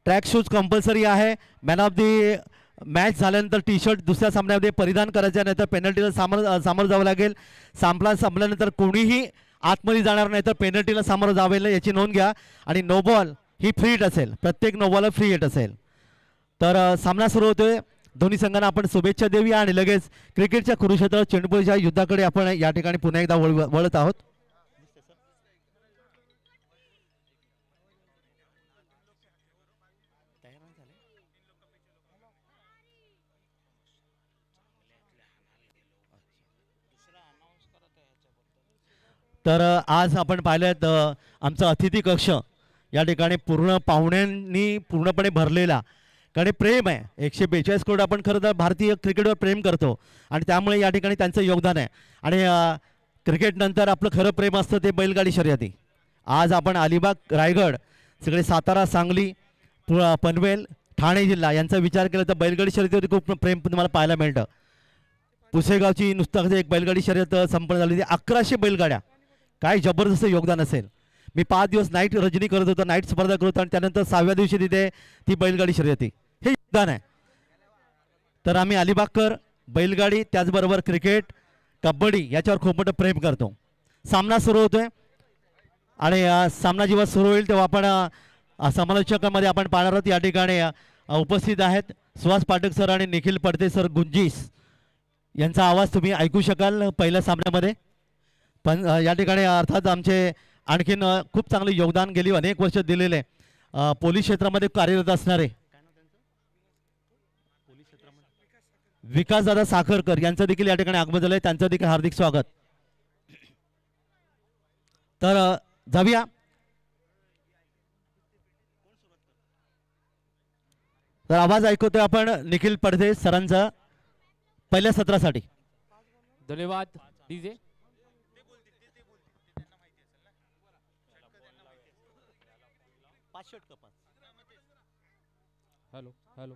track shoes compulsory आहे. मॅन ऑफ दी मॅच झाल्यानंतर टी शर्ट दुसऱ्या सामन्यामध्ये परिधान करायचं, नाहीतर पेनल्टीला सामोरं जावं लागेल. संपल्यानंतर कोणीही आतमध्ये जाणार नाही तर पेनल्टीला सामोरं जावं लागेल, याची नोंद घ्या. आणि नो बॉल ही फ्री हिट असेल, प्रत्येक नो बॉल फ्री हिट असेल. तर सामना सुरू होतोय. दोन्ही संघांना आपण शुभेच्छा देऊया आणि लगेच क्रिकेटच्या कुरुक्षेत्रावर चेंडूबॉलच्या युद्धाकडे आपण या ठिकाणी पुन्हा एकदा वळत आहोत. तर आज आपण पाहिलं आमचा अतिथी कक्ष या ठिकाणी पूर्ण पाहुण्यांनी पूर्णपणे भरलेला, कारण प्रेम आहे. 142 करोड आपण खरं तर भारतीय क्रिकेटवर प्रेम करतो आणि त्यामुळे या ठिकाणी त्यांचं योगदान आहे. आणि क्रिकेट नंतर आपलं खरं प्रेम असतं ते बैलगाडी शर्यती. आज आपण अलिबाग, रायगड, सगळे सातारा, सांगली, पनवेल, ठाणे जिल्हा यांचा विचार केला तर बैलगाडी शर्यतीवरती खूप प्रेम तुम्हाला पाहायला मिळतं. पुसेगावची नुसतं एक बैलगाडी शर्यत संपन्न झाली, 1100 बैलगाड्या, काय जबरदस्त योगदान असेल. मी 5 दिवस नाईट रजनी करत होतो, नाईट स्पर्धा करत होतो आणि त्यानंतर 6व्या दिवशी तिथे ती बैलगाडी शर्यती, हे योगदान आहे. तर आम्ही अलिबागकर बैलगाडी त्याचबरोबर क्रिकेट, कबड्डी याच्यावर खूप मोठं प्रेम करतो. सामना सुरू होतोय आणि सामना जेव्हा सुरू होईल तेव्हा आपण समालोचकांमध्ये आपण पाहणार आहोत. या ठिकाणी उपस्थित आहेत सुहास पाठक सर आणि निखिल पडते सर. गुंजीस यांचा आवाज तुम्ही ऐकू शकाल पहिल्या सामन्यामध्ये. पण या ठिकाणी अर्थात आमचे आणखीन खूप चांगले योगदान गेली अनेक वर्ष दिलेले पोलीस क्षेत्रामध्ये कार्यरत असणारे विकासदादा साखरकर यांचं देखील या ठिकाणी आगमन झालंय, त्यांचं देखील हार्दिक स्वागत. तर जाऊया. तर आवाज ऐकतोय आपण निखिल पडदे सरांचा पहिल्या सत्रासाठी. धन्यवाद डीजे. हॅलो हॅलो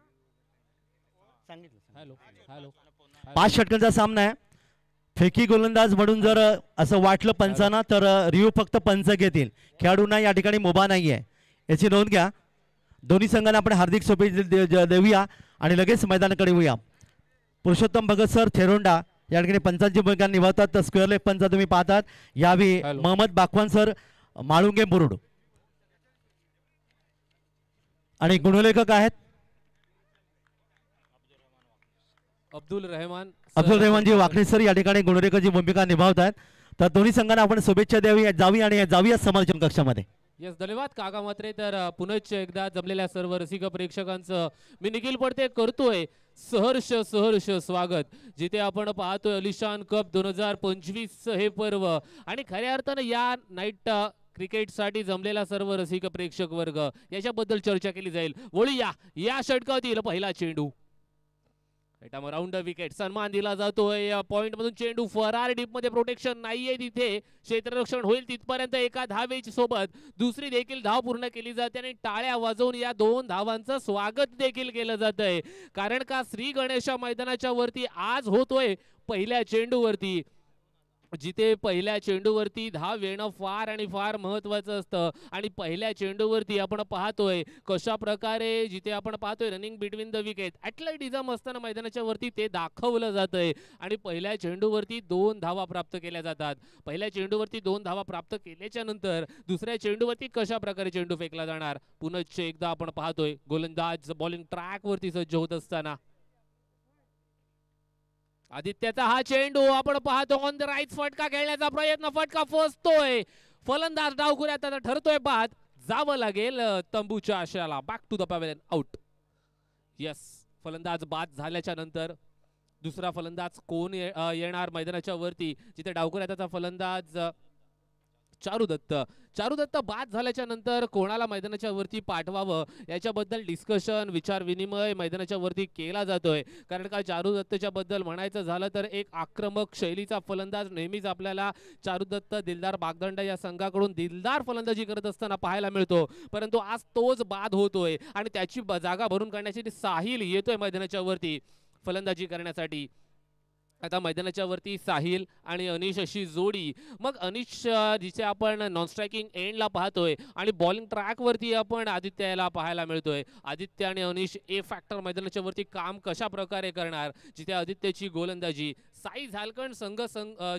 सांगितलं हॅलो हॅलो 5 षटकांचा सामना आहे. फेकी गोलंदाज म्हणून जर असं वाटलं पंचांना तर रिव्ह्यू फक्त पंच घेतील. खेळाडूंना या ठिकाणी मुभा नाही आहे, याची नोंद घ्या. दोन्ही संघांना आपण हार्दिक शुभेच्छा देऊया आणि लगेच मैदानाकडे येऊया. पुरुषोत्तम भगत सर थेरोंडा या ठिकाणी पंचांची भूमिका निभावतात. तर स्क्वेअर लेग पंच तुम्ही पाहतात यावेळी मोहम्मद बाखवान सर माळुंगे मुरुड आणि गुणलेखक आहेत अब्दुल रहमानजी वाकणे सर या ठिकाणी गुणलेखकाची भूमिका निभावतात. तर दोन्ही संघांना आपण शुभेच्छा द्यावी जावी आणि जाऊया समालोचन कक्षामध्ये. यस, धन्यवाद काका मात्रे. तर पुनश्च एकदा जमलेल्या सर्व रसिक प्रेक्षकांचं मी निखिल पडते करतोय सहर्ष सहर्ष स्वागत. जिथे आपण पाहतोय अलिशान कप 2025 हे पर्व आणि खऱ्या अर्थानं या नाईट क्रिकेटसाठी जमलेला सर्व रसिक प्रेक्षक वर्ग याच्याबद्दल चर्चा केली जाईल. वळूया या षटकातील पहिला चेंडू. राऊंड विकेट सन्मान दिला जातोय. पॉइंट मधून चेंडू फरार डीप मध्ये प्रोटेक्शन नाहीये, तिथे क्षेत्ररक्षण होईल तिथपर्यंत एका धावेची सोबत दुसरी देखील धाव पूर्ण केली जाते आणि टाळ्या वाजवून या 2 धावांचं स्वागत देखील केलं जातंय. कारण का श्री गणेशा मैदानाच्या वरती आज होतोय पहिल्या चेंडूवरती, जिथे पहिल्या चेंडूवरती धाव येणं फार आणि फार महत्वाचं असतं. आणि पहिल्या चेंडूवरती आपण पाहतोय कशा प्रकारे जिथे आपण पाहतोय रनिंग बिटवीन द विकेट ॲथलेटिझम असताना मैदानाच्या वरती ते दाखवलं जातंय. आणि पहिल्या चेंडूवरती 2 धावा प्राप्त केल्या जातात. पहिल्या चेंडूवरती 2 धावा प्राप्त केल्याच्या नंतर दुसऱ्या चेंडूवरती कशा प्रकारे चेंडू फेकला जाणार पुनश्च एकदा आपण पाहतोय. गोलंदाज बॉलिंग ट्रॅक वरती सज्ज होत असताना आदित्याचा हा चेंडू आपण पाहतो ऑन द राईट, फटका खेळण्याचा प्रयत्न, फटका फसतोय. फलंदाज डावखुऱ्यात आता ठरतोय बाद, जावं लागेल तंबूच्या आशयाला. Back to the pavilion, out. Yes, फलंदाज बाद झाल्याच्या नंतर दुसरा फलंदाज कोण येणार मैदानाच्या वरती, जिथे डावखुऱ्याचा फलंदाज चारुदत्त बाद झाल्याच्या नंतर कोणाला मैदानाच्या वरती पाठवावं याच्याबद्दल डिस्कशन विचार विनिमय मैदानाच्या वरती केला जातोय. कारण का चारुदत्तच्या बद्दल म्हणायचं झालं तर एक आक्रमक शैलीचा फलंदाज नेहमीच आपल्याला चारुदत्त दिलदार बागदंडा या संघाकडून दिलदार फलंदाजी करत असताना पाहायला मिळतो. परंतु आज तोच बाद होतोय आणि त्याची जागा भरून काढण्यासाठी साहिल येतोय मैदानाच्या वरती फलंदाजी करण्यासाठी. आता मैदानाच्या वरती साहिल आणि अनिश अशी जोडी. मग अनिश जिथे आपण नॉन स्ट्रायकिंग एंडला पाहतोय आणि बॉलिंग ट्रॅक वरती आपण आदित्य याला पाहायला मिळतोय. आदित्य आणि अनिश ए फॅक्टर मैदानाच्या वरती काम कशा प्रकारे करणार, जिथे आदित्यची गोलंदाजी साई झालकण संघ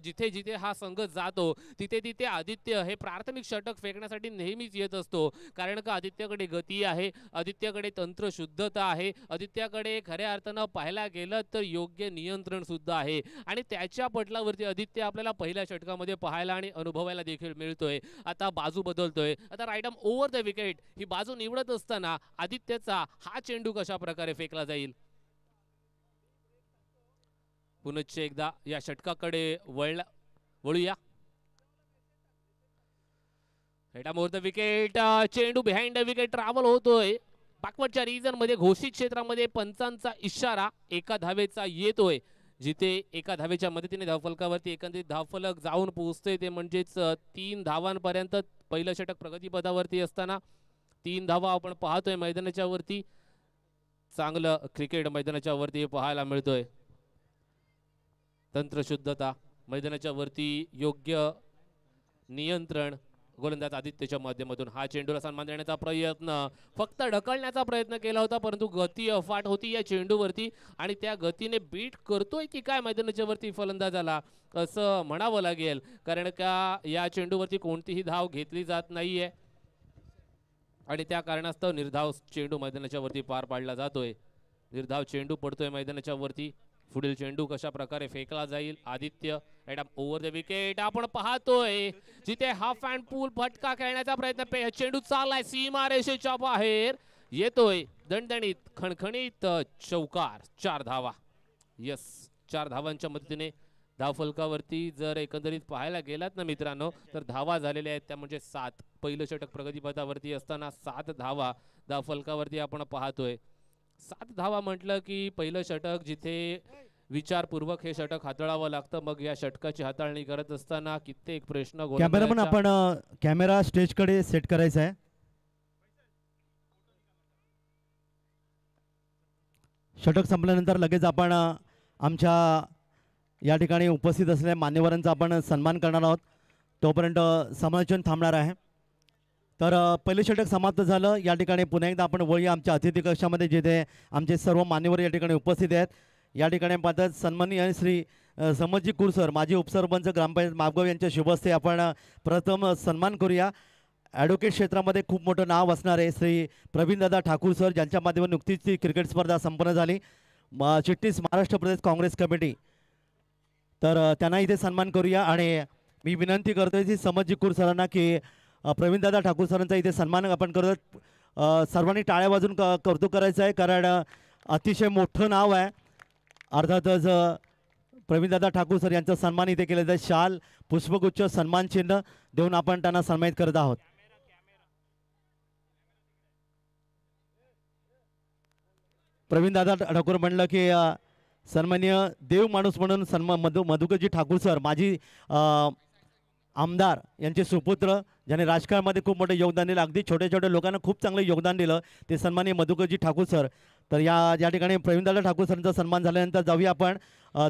जिथे जिथे हा संघ जातो तिथे तिथे आदित्य हे प्राथमिक षटक फेकण्यासाठी नेहमीच येत असतो. कारण का आदित्यकडे गती आहे, आदित्यकडे तंत्रशुद्धता आहे, आदित्यकडे खऱ्या अर्थानं पाहायला गेलं तर योग्य नियंत्रण सुद्धा आहे. आणि त्याच्या पटलावरती आदित्य आपल्याला पहिल्या षटकामध्ये पाहायला आणि अनुभवायला देखील मिळतोय. आता बाजू बदलतोय, आता right arm over the wicket ही बाजू निवडत असताना आदित्यचा हा चेंडू कशा प्रकारे फेकला जाईल. पुनश्च एकदा या षटकाकडे वळूया. Right arm over the wicket, चेंडू बिहाइंड द विकेट ट्रॅव्हल होतोय. बॅकवर्डच्या रीजन मध्ये घोषित क्षेत्रामध्ये पंचांचा इशारा एका धावेचा येतोय, जिथे एका धावेच्या मदतीने धावफलकावरती एकंदरीत धावफलक जाऊन पोहोचते ते म्हणजेच 3 धावांपर्यंत पहिलं षटक प्रगतीपथावरती असताना 3 धावा आपण पाहतोय मैदानाच्या वरती. चांगलं क्रिकेट मैदानाच्या वरती पाहायला मिळतोय. तंत्रशुद्धता मैदानाच्या वरती, योग्य नियंत्रण गोलंदाज आदित्यच्या माध्यमातून हा चेंडूला सन्मान देण्याचा प्रयत्न, फक्त ढकलण्याचा प्रयत्न केला होता परंतु गती अफाट होती या चेंडूवरती आणि त्या गतीने बीट करतोय की काय मैदानाच्या वरती फलंदाजाला असं म्हणावं लागेल. कारण का या चेंडूवरती कोणतीही धाव घेतली जात नाहीये आणि त्या कारणास्तव निर्धाव चेंडू मैदानाच्या वरती पार पाडला जातोय. निर्धाव चेंडू पडतोय मैदानाच्या वरती. पुढील चेंडू कशा प्रकारे फेकला जाईल. Aditya right arm over the wicket आपण पाहतोय, जिथे हाफ अँड पूल फटका खेळण्याचा प्रयत्न, चेंडू चाललाय सीमारेषेच्या बाहेर, येतोय दणदणीत खणखणीत चौकार. 4 धावा. यस, 4 धावांच्या मदतीने धावफलकावरती जर एकंदरीत पाहायला गेलात ना मित्रांनो तर धावा झालेल्या आहेत त्या म्हणजे 7. पहिलं षटक प्रगतीपथावरती असताना 7 धावा धावफलकावरती आपण पाहतोय. 7 धावा म्हटलं की पहिलं षटक जिथे विचारपूर्वक हे षटक हाताळावं लागतं. मग या षटकाची हाताळणी करत असताना कित्येक प्रश्न. कॅमेरामन आपण कॅमेरा स्टेजकडे सेट करायचा आहे. षटक संपल्यानंतर लगेच आपण आमच्या या ठिकाणी उपस्थित असलेल्या मान्यवरांचा आपण सन्मान करणार आहोत. तोपर्यंत समालोचन थांबणार आहे. तर पहिले षटक समाप्त झालं. या ठिकाणी पुन्हा एकदा आपण वळूया आमच्या अतिथी कक्षामध्ये, जिथे आमचे सर्व मान्यवर या ठिकाणी उपस्थित आहेत. या ठिकाणी पाहतात सन्माननीय श्री समजी कुरसर माजी उपसरपंच ग्रामपंचायत मापगाव यांच्या शुभ हस्ते आपण प्रथम सन्मान करूया. ॲडव्होकेट क्षेत्रामध्ये खूप मोठं नाव असणारे श्री प्रवीणदादा ठाकूर सर, ज्यांच्या माध्यमातून नुकतीच ती क्रिकेट स्पर्धा संपन्न झाली. चिटणीस महाराष्ट्र प्रदेश काँग्रेस कमिटी, तर त्यांना इथे सन्मान करूया. आणि मी विनंती करतोय की समजी कुर सरांना की प्रवीणदादा ठाकूर सरांचा इथे सन्मान आपण करत सर्वांनी टाळ्या वाजून कौतुक करायचं आहे, कारण अतिशय मोठं नाव आहे. अर्थातच प्रवीणदादा ठाकूर सर यांचा सन्मान इथे केला जाईल. शाल, पुष्पगुच्छ, सन्मान चिन्ह देऊन आपण त्यांना सन्मानित करत आहोत. प्रवीणदादा ठाकूर म्हणलं की सन्माननीय देव माणूस म्हणून मधुकरजी ठाकूर सर माजी आमदार यांचे सुपुत्र, ज्याने राजकारणामध्ये खूप मोठे योगदान दिलं, अगदी छोट्या छोट्या लोकांना खूप चांगलं योगदान दिलं, ते सन्माननीय मधुकरजी ठाकूर सर. तर या ठिकाणी प्रवीणदादा ठाकूर सरांचा सन्मान झाल्यानंतर जाऊया आपण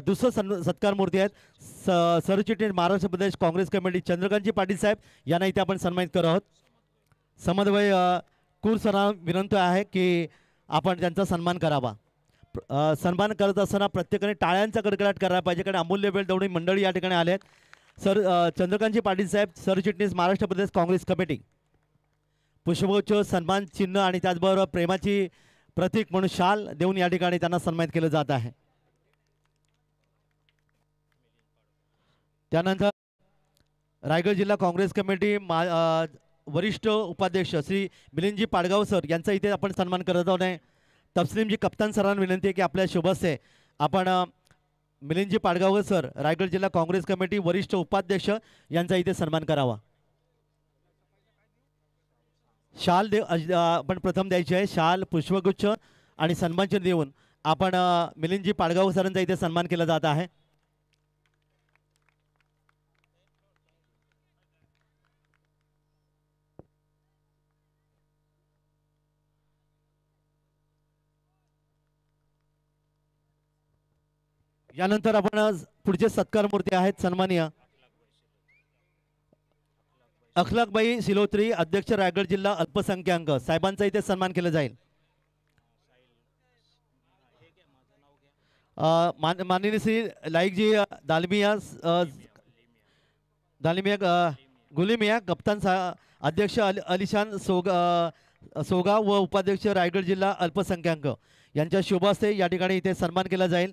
दुसरं सत्कार मूर्ती आहेत सरचिटणीस महाराष्ट्र प्रदेश काँग्रेस कमिटी चंद्रकांतजी पाटील साहेब, यांना इथे आपण सन्मानित करत आहोत. समन्वय कुर सरांना विनंती आहे की आपण त्यांचा सन्मान करावा. सन्मान करत असताना प्रत्येकाने टाळ्यांचा कडकडाट करायला पाहिजे, कारण अमूल्य वेळ तेवढी मंडळी या ठिकाणी आले आहेत. सर चंद्रकांतजी पाटील साहेब, सरचिटणीस महाराष्ट्र प्रदेश काँग्रेस कमिटी, पुष्पगुच्छ, सन्मान चिन्ह आणि त्याचबरोबर प्रेमाची प्रतीक म्हणून शाल देऊन या ठिकाणी त्यांना सन्मानित केलं जात आहे. त्यानंतर रायगड जिल्हा काँग्रेस कमिटी वरिष्ठ उपाध्यक्ष श्री मिलिंदजी पाडगाव सर यांचा इथे आपण सन्मान करत आहोत. तस्लीमजी कप्तान सरांना विनंती आहे की आपल्या शुभ हस्ते आपण मिलिंदजी पाडगावकर सर, रायगड जिल्हा काँग्रेस कमिटी वरिष्ठ उपाध्यक्ष, यांचा इथे सन्मान करावा. शाल आपण प्रथम द्यायची आहे. शाल, पुष्पगुच्छ आणि सन्मानचिन्ह देऊन आपण मिलिंदजी पाडगावकर सरांचा इथे सन्मान केला जात आहे. यानंतर आपण पुढचे सत्कार मूर्ती आहेत सन्माननीय अखलाकबाई सिलोत्री, अध्यक्ष रायगड जिल्हा अल्पसंख्याक, साहेबांचा इथे सन्मान केला जाईल. माननीय श्री लाईकजी दालमिया गुलिमिया कप्तान अध्यक्ष अलिशान सोगा व उपाध्यक्ष रायगड जिल्हा अल्पसंख्याक यांच्या शुभ हस्ते या ठिकाणी इथे सन्मान केला जाईल.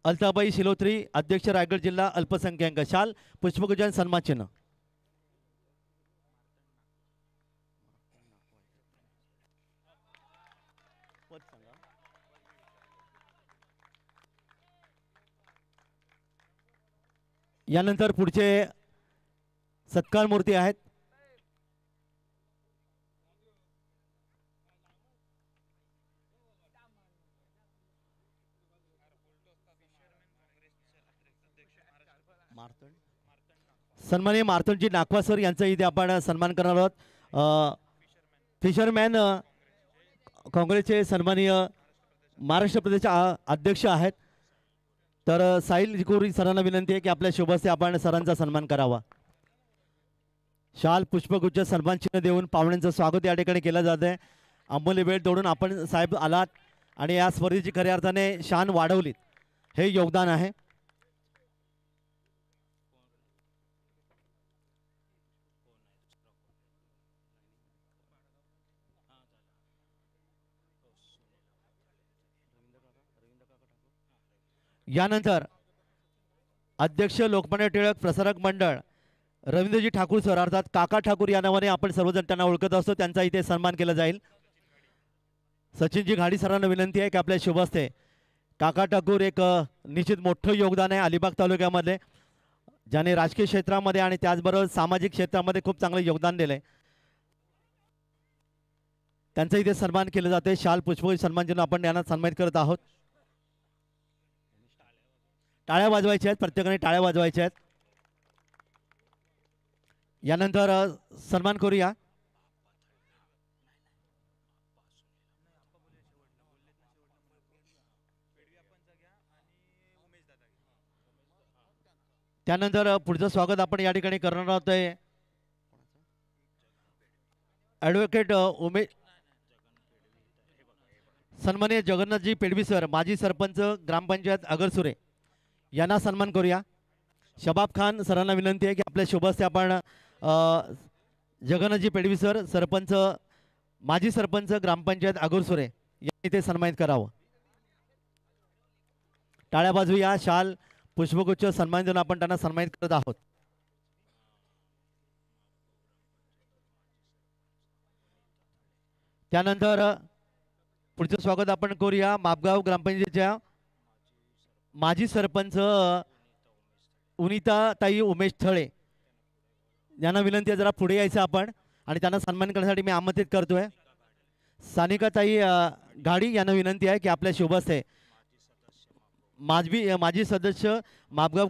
अल्ताबाई शिलोत्री, अध्यक्ष रायगड जिल्हा अल्पसंख्याक, शाल, पुष्पगुच्छ, सन्मान चिन्ह. यानंतर पुढचे सत्कार मूर्ती आहेत सन्माननीय मार्तंडजी नागवा सर यांचा इथे आपण सन्मान करणार आहोत. फिशरमॅन काँग्रेसचे सन्माननीय महाराष्ट्र प्रदेशचे अध्यक्ष आहेत. तर साहिल जिकोरी सरांना विनंती आहे की आपल्या शुभ हस्ते आपण सरांचा सन्मान करावा. शाल, पुष्पगुच्छ, सन्मान चिन्ह देऊन पाहुण्यांचं स्वागत या ठिकाणी केलं जात आहे. अमूल्य वेळ तोडून आपण साहेब आलात आणि या स्पर्धेची खऱ्या अर्थाने शान वाढवलीत, हे योगदान आहे. यानंतर अध्यक्ष लोकमान्य टिळक प्रसारक मंडळ रवींद्रजी ठाकूर सर, अर्थात काका ठाकूर या नावाने आपण सर्वजण त्यांना ओळखत असतो, त्यांचा इथे सन्मान केला जाईल. सचिनजी घाडी सरांना विनंती आहे की आपल्या शुभ हस्ते काका ठाकूर एक निश्चित मोठं योगदान आहे अलिबाग तालुक्यामध्ये, ज्याने राजकीय क्षेत्रामध्ये आणि त्याचबरोबर सामाजिक क्षेत्रामध्ये खूप चांगलं योगदान दिलंय, त्यांचा इथे सन्मान केलं जाते. शाल, पुष्प, सन्मान चिन्ह आपण यांना सन्मानित करत आहोत. टाळ्या वाजवायच्या आहेत, प्रत्येकाने टाळ्या वाजवायच्या आहेत. यानंतर सन्मान करूया त्यानंतर पुढचं स्वागत आपण या ठिकाणी करणार आहोत आहे ॲडव्होकेट उमेश सन्माननीय जगन्नाथजी पेडवी सर, माजी सरपंच ग्रामपंचायत अगरसुरे यांना सन्मान करूया. शबाब खान सरांना विनंती आहे की आपल्या शुभ हस्ते आपण जगन्नाथजी पेडवी सर, सरपंच माजी सरपंच ग्रामपंचायत अगरसुरे यांनी ते सन्मानित करावं. टाळ्या वाजवूया. शाल पुष्पगुच्छ सन्मान देऊन आपण त्यांना सन्मानित करत आहोत. त्यानंतर पुढचं स्वागत आपण करूया मापगाव ग्रामपंचायतीच्या माजी सरपंच उनिताताई उमेश थळे यांना विनंती आहे जरा पुढे यायचं आपण आणि त्यांना सन्मान करण्यासाठी मी आमंत्रित करतोय. सानिकाताई गाडी यांना विनंती आहे की आपल्या शुभ हस्ते माजी सदस्य मापगाव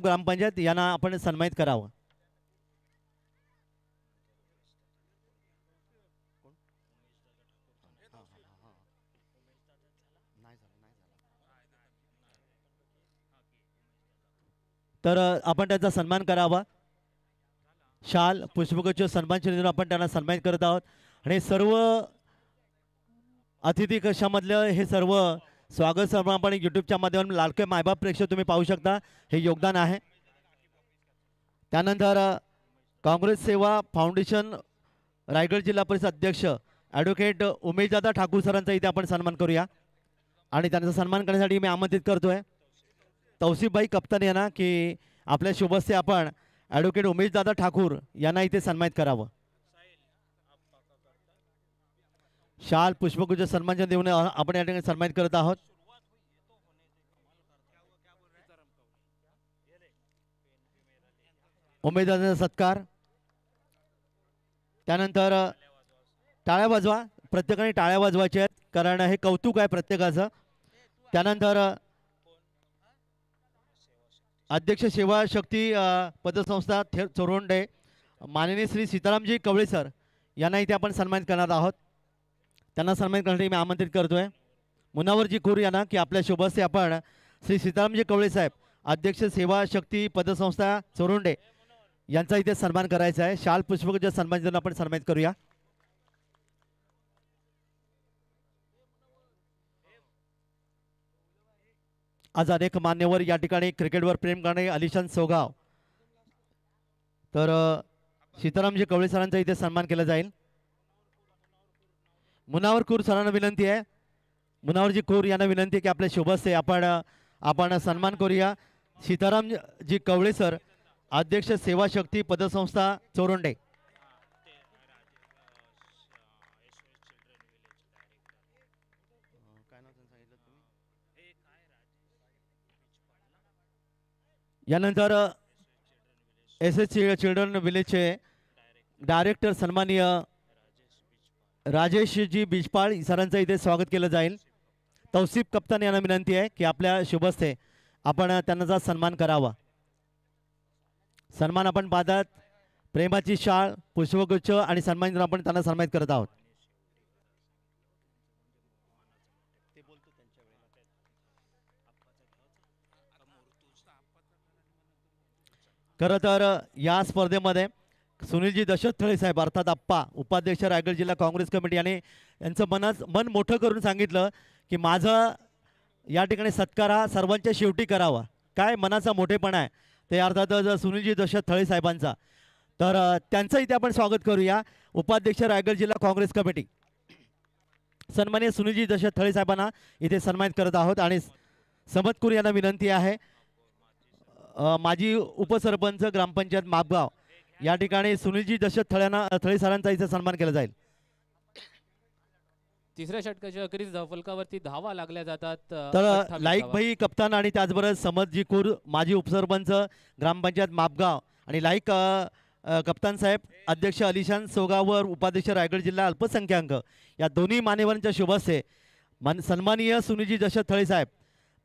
ग्रामपंचायत यांना आपण सन्मानित करावं. तर आपण त्यांचा सन्मान करावा. शाल पुष्पगुच्छ सन्मान चिन्ह देऊन आपण त्यांना सन्मानित करत आहोत. आणि सर्व अतिथी कक्षामधलं हे सर्व स्वागत सन्मान आपण यूट्यूबच्या माध्यमातून लाडके मायबाप प्रेक्षक तुम्ही पाहू शकता, हे योगदान आहे. त्यानंतर काँग्रेस सेवा फाउंडेशन रायगड जिल्हा परिषद अध्यक्ष ॲडव्होकेट उमेशदादा ठाकूर सरांचा इथे आपण सन्मान करूया. आणि त्यांचा सन्मान करण्यासाठी मी आमंत्रित करतोय तौसिफभाई कप्तान यांना की आपल्या शुभ हस्ते आपण ॲडव्होकेट उमेशदादा ठाकूर यांना इथे सन्मानित करावं. शाल पुष्पगुच्छ सन्मान देऊन आपण या ठिकाणी सन्मानित करत आहोत. उमेदवारांचा सत्कार. त्यानंतर टाळ्या वाजवा. प्रत्येकाने टाळ्या वाजवायच्या आहेत कारण हे कौतुक आहे प्रत्येकाचं. त्यानंतर अध्यक्ष सेवा शक्ती पतसंस्था चोरोंडे माननीय श्री सीतारामजी कवळे सर यांना इथे आपण सन्मानित करणार आहोत. त्यांना सन्मानित करण्यासाठी मी आमंत्रित करतोय मुनावरजी खोर यांना की आपल्या शुभ हस्ते आपण श्री सीतारामजी कवळे साहेब अध्यक्ष सेवा शक्ती पतसंस्था चोरोंडे यांचा इथे सन्मान करायचा आहे. शाल पुष्पगुच्छ सन्मान देऊन आपण सन्मानित करूया. आज अनेक मान्यवर या ठिकाणी क्रिकेटवर प्रेम करणे अलिशान सोगाव, तर सीतारामजी कवळे सरांचा इथे सन्मान केला जाईल. मुनावर कूर सरांना विनंती आहे, मुनावरजी कूर यांना विनंती आहे की आपल्या शुभ हस्ते आपण सन्मान करूया. सीतारामजी कवळे सर अध्यक्ष सेवा शक्ती पतसंस्था चोरोंडे. यानंतर SS चिल्ड्रन विलेजचे डायरेक्टर सन्माननीय राजेशजी बिजपाळ सरांचं इथे स्वागत केलं जाईल. तौसिफ कप्तान यांना विनंती आहे की आपल्या शुभ हस्ते आपण त्यांचा सन्मान करावा. सन्मान आपण पाहतात प्रेमाची शाळ पुष्पगुच्छ आणि सन्मान आपण त्यांना सन्मानित करत आहोत. खरं तर या स्पर्धेमध्ये सुनीलजी दशरथ थळे साहेब अर्थात आप्पा उपाध्यक्ष रायगड जिल्हा काँग्रेस कमिटी यांचं मन मोठं करून सांगितलं की माझं या ठिकाणी सत्कार हा सर्वांच्या शेवटी करावा. काय मनाचा मोठेपणा आहे ते अर्थातच सुनीलजी दशरथ थळे साहेबांचा. तर त्यांचं इथे आपण स्वागत करूया. उपाध्यक्ष रायगड जिल्हा काँग्रेस कमिटी सन्माननीय सुनीलजी दशरथ थळे साहेबांना इथे सन्मानित करत आहोत. आणि समतकूर यांना विनंती आहे माजी उपसरपंच ग्रामपंचायत मापगाव या ठिकाणी सुनीलजी दशरथ थळे सरांचा इथे सन्मान केला जाईल. तिसऱ्या षटकाच्या अखेरीस फलकावरती धावा लागल्या जातात. तर लाईक भाई कप्तान आणि त्याचबरोबर समतजी कूर माजी उपसरपंच ग्रामपंचायत मापगाव आणि लाईक कप्तान साहेब अध्यक्ष अलिशान सोगावर उपाध्यक्ष रायगड जिल्हा अल्पसंख्याक या दोन्ही मान्यवरांच्या शुभ हस्ते सन्माननीय सुनीलजी दशरथ थळे साहेब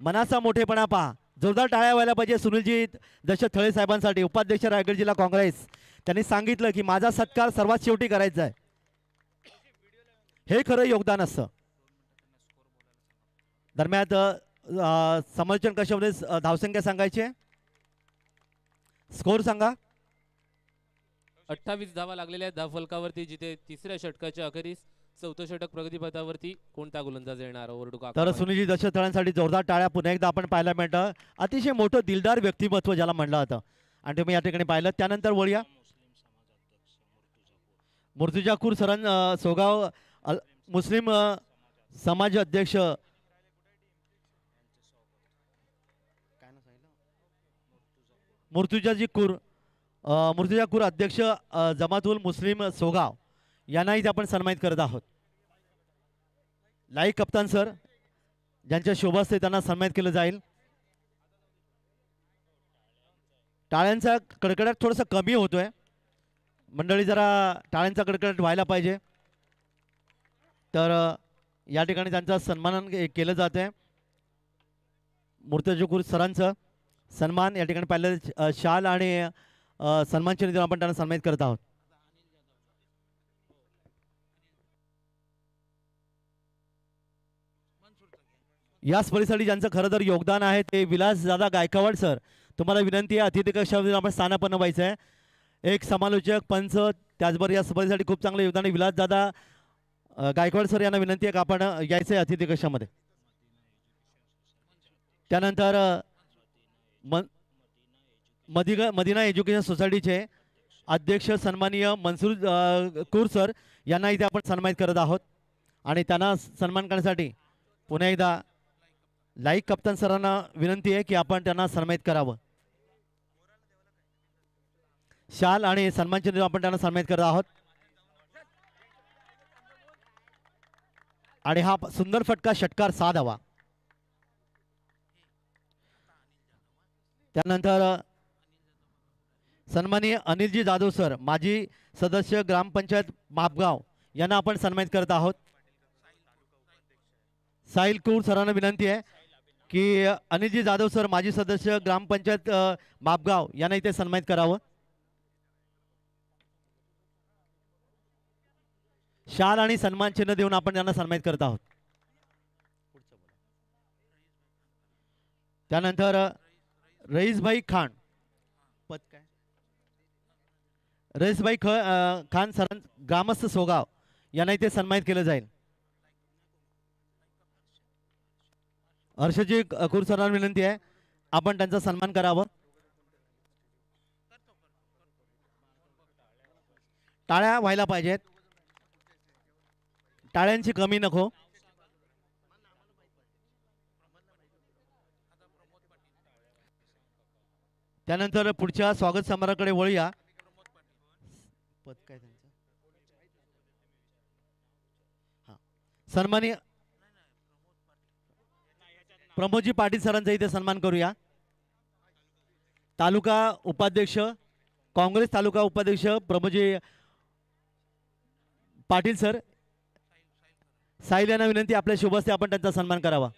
मनाचा मोठेपणा पहा. जोरदार टाळ्या व्हायला पाहिजे सुनीलजी दशरथ थळे साहेबांसाठी. उपाध्यक्ष रायगड जिल्हा काँग्रेस त्यांनी सांगितलं की माझा सत्कार सर्वात शेवटी करायचा आहे. हे खरं योगदान असतं. दरम्यान समालोचन कशामध्ये धावसंख्या सांगायची आहे, स्कोर सांगा. 28 धावा लागलेल्या आहेत धावफलकावरती, जिथे तिसऱ्या षटकाच्या अखेरीस चौथं षटक प्रगतीपथावरती. कोणता गोलंदाज येणार ओव्हर तर सुनीलजी दशरथांसाठी जोरदार टाळ्या पुन्हा एकदा आपण पाहायला मिळतं. अतिशय मोठं दिलदार व्यक्तिमत्व ज्याला म्हणलं जातं आणि तुम्ही या ठिकाणी पाहिलं. त्यानंतर वळूया मुर्तुजापूर सरां सोगाव मुस्लिम समाज अध्यक्ष मुर्तुजापूर अध्यक्ष जमातुल मुस्लिम सोगाव यांनाही आपण सन्मानित करत आहोत. लाईक कप्तान सर ज्यांच्या शोभा असते त्यांना सन्मानित केलं जाईल. टाळ्यांचा कडकडाट थोडासा कमी होतोय मंडळी, जरा टाळ्यांचा कडकडाट व्हायला पाहिजे. तर या ठिकाणी त्यांचा सन्मान केलं जात आहे. मुर्तजापूर सरांचं सन्मान या ठिकाणी पाहिलं शाल आणि सन्मान चिन्ह देऊन आपण त्यांना सन्मानित करत आहोत. या स्पर्धेसाठी ज्यांचं खरं तर योगदान आहे ते विलासदादा गायकवाड सर. तुम्हाला विनंती आहे अतिथी कक्षामध्ये आपण स्थानापन्न व्हायचं आहे. एक समालोचक पंच त्याचबरोबर या स्पर्धेसाठी खूप चांगलं योगदान आहे विलासदादा गायकवाड सर यांना विनंती आहे की आपण यायचं आहे अतिथी कक्षामध्ये. त्यानंतर मदिना एज्युकेशन सोसायटीचे अध्यक्ष सन्माननीय मनसूर कूर सर यांना इथे आपण सन्मानित करत आहोत आणि त्यांना सन्मान करण्यासाठी पुन्हा एकदा लाईक कप्तान सरांना विनंती आहे की आपण त्यांना सन्मानित करावं. शाल आणि सन्मान चिन्ह आपण त्यांना सन्मानित करत आहोत. आणि हा सुंदर फटका षटकार 6 धावा. त्यानंतर सन्माननीय अनिलजी जाधव सर माजी सदस्य ग्रामपंचायत मापगाव यांना आपण सन्मानित करत आहोत. साहिल कूर सरांना विनंती आहे की अनिलजी जाधव सर माजी सदस्य ग्रामपंचायत मापगाव यांना इथे सन्मानित करावं. शाल आणि सन्मान चिन्ह देऊन आपण त्यांना सन्मानित करत आहोत. त्यानंतर रईसभाई खान रईसभाई खान सर ग्रामस्थ सोगाव यांना इथे सन्मानित केलं जाईल. हर्षजी कूर सरांना विनंती आहे आपण त्यांचा सन्मान करावं. टाळ्या व्हायला पाहिजेत, टाळ्यांची कमी नको. त्यानंतर पुढच्या स्वागत समारंभाकडे वळूया. पद काय त्यांचं? सन्माननीय प्रमोदजी पाटील सरांचा इथे सन्मान करूया. तालुका उपाध्यक्ष काँग्रेस तालुका उपाध्यक्ष प्रमोदजी पाटील सर साहिल यांना विनंती आपल्या शुभ हस्ते आपण त्यांचा सन्मान करावा.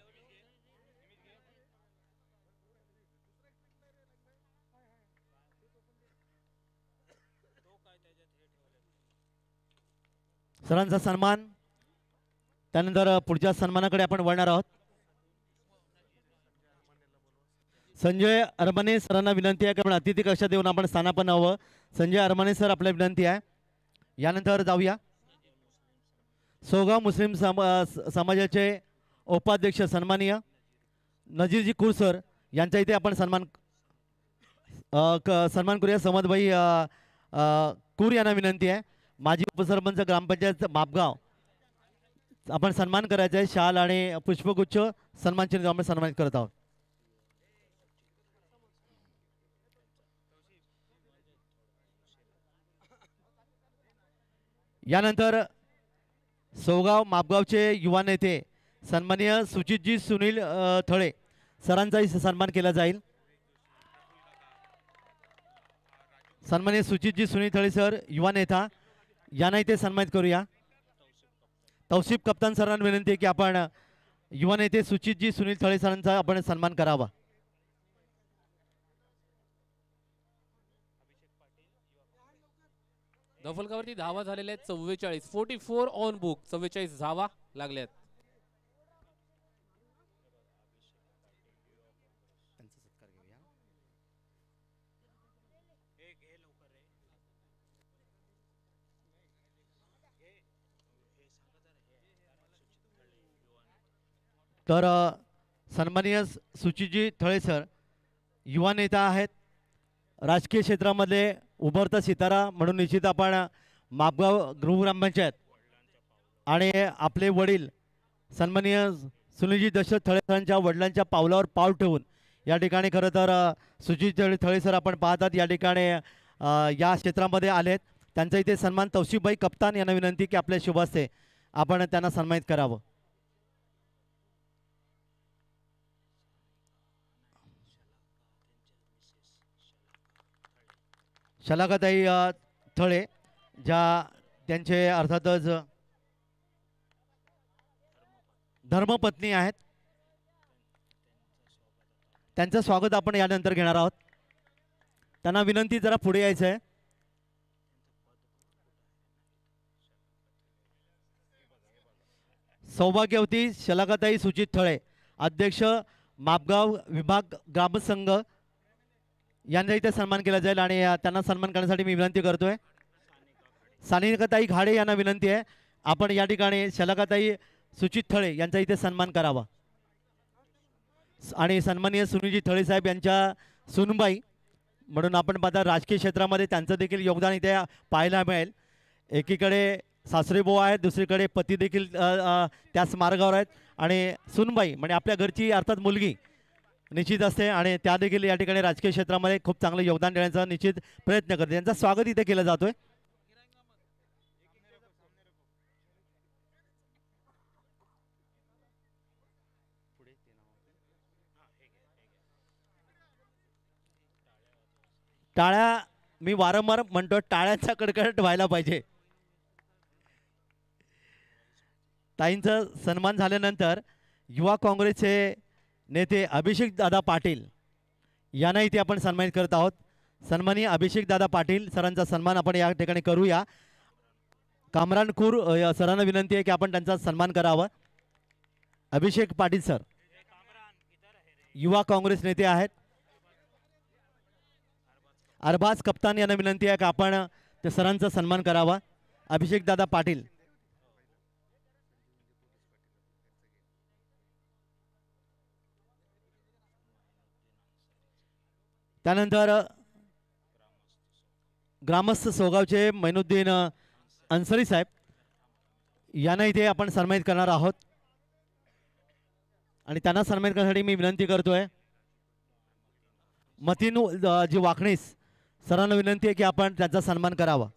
सरांचा सन्मान. त्यानंतर पुढच्या सन्मानाकडे आपण वळणार आहोत. संजय अरमाने सरांना विनंती आहे की आपण अतिथी कक्षात येऊन आपण स्थानापन्न व्हावं. संजय अरमाने सर आपल्या विनंती आहे. यानंतर जाऊया सोगाव मुस्लिम समाजाचे उपाध्यक्ष सन्माननीय नजीरजी कूर सर यांच्या इथे आपण सन्मान करूया. समदभाई कूर यांना विनंती आहे. माजी उपसरपंच ग्रामपंचायत मापगाव आपण सन्मान करायचा आहे. शाल आणि पुष्पगुच्छ सन्मान चिन्ह आपण सन्मानित करत आहोत. यानंतर सोगाव मापगावचे युवा नेते सन्माननीय सुचितजी सुनील थळे सरांचाही सन्मान केला जाईल. सन्माननीय सुचितजी सुनील थळे सर युवा नेता यांना इथे सन्मानित करूया. तौसिफ कप्तान सरांना विनंती आहे की आपण युवा नेते सुचितजी सुनील थळे सरांचा आपण सन्मान करावा. धावफलकावरती धावा झालेल्या आहेत 44. 44 ऑन बुक. 44 धावा लागल्यात. तर सन्माननीय सुचिजी थळे सर युवा नेता आहेत, राजकीय क्षेत्रामध्ये उभरता सितारा म्हणून निश्चित आपण मापगाव गृहग्रामपंचायत आणि आपले वडील सन्माननीय सुनीलजी दशरथ थळे सरांच्या वडिलांच्या पावलावर पाव ठेवून या ठिकाणी खरं तर सुचित थळे सर आपण पाहतात या ठिकाणी या क्षेत्रामध्ये आलेत. त्यांचा इथे सन्मान तौसिफभाई कप्तान यांना विनंती की आपल्या शुभ हस्ते आपण त्यांना सन्मानित करावं. शलाकाताई थळे ज्या त्यांचे अर्थातच धर्मपत्नी आहेत, त्यांचं स्वागत आपण यानंतर घेणार आहोत. त्यांना विनंती जरा पुढे यायचं आहे. सौभाग्यवती शलाकाताई सुचित थळे अध्यक्ष मापगाव विभाग ग्रामसंघ यांचा इथे सन्मान केला जाईल आणि त्यांना सन्मान करण्यासाठी मी विनंती करतोय. सानिकाताई घाडे यांना विनंती आहे आपण या ठिकाणी शलाकाताई सुचित थळे यांचा इथे सन्मान करावा आणि सन्माननीय सुनीलजी थळे साहेब यांच्या सुनबाई म्हणून आपण पाहता राजकीय क्षेत्रामध्ये त्यांचं देखील योगदान इथे पाहायला मिळेल. एकीकडे सासरेबुवा आहेत, दुसरीकडे पती देखील त्याच मार्गावर आहेत आणि सुनबाई म्हणजे आपल्या घरची अर्थात मुलगी निश्चित असते आणि त्या देखील या ठिकाणी राजकीय क्षेत्रामध्ये खूप चांगलं योगदान देण्याचा निश्चित प्रयत्न करते. त्यांचं स्वागत इथे केलं जातोय. टाळ्या मी वारंवार म्हणतो, टाळ्यांचा कडकडाट व्हायला पाहिजे. ताईंचा सन्मान झाल्यानंतर युवा काँग्रेसचे नेते अभिषेक दादा पाटील यांना इथे आपण सन्मानित करत आहोत. सन्माननीय अभिषेक दादा पाटील सरांचा सन्मान आपण या ठिकाणी करूया. कामरानपूर सरांना विनंती आहे की आपण त्यांचा सन्मान करावा. अभिषेक पाटील सर युवा काँग्रेस नेते आहेत. अरबाज कप्तान यांना विनंती आहे की आपण त्या सरांचा सन्मान करावा. अभिषेक दादा पाटील त्यानंतर ग्रामस्थ सोगावचे मैनुद्दीन अन्सरी साहेब यांना इथे आपण सन्मानित करणार आहोत आणि त्यांना सन्मानित करण्यासाठी मी विनंती करतोय मतीन जी वाकणीस सरांना विनंती आहे की आपण त्यांचा सन्मान करावा.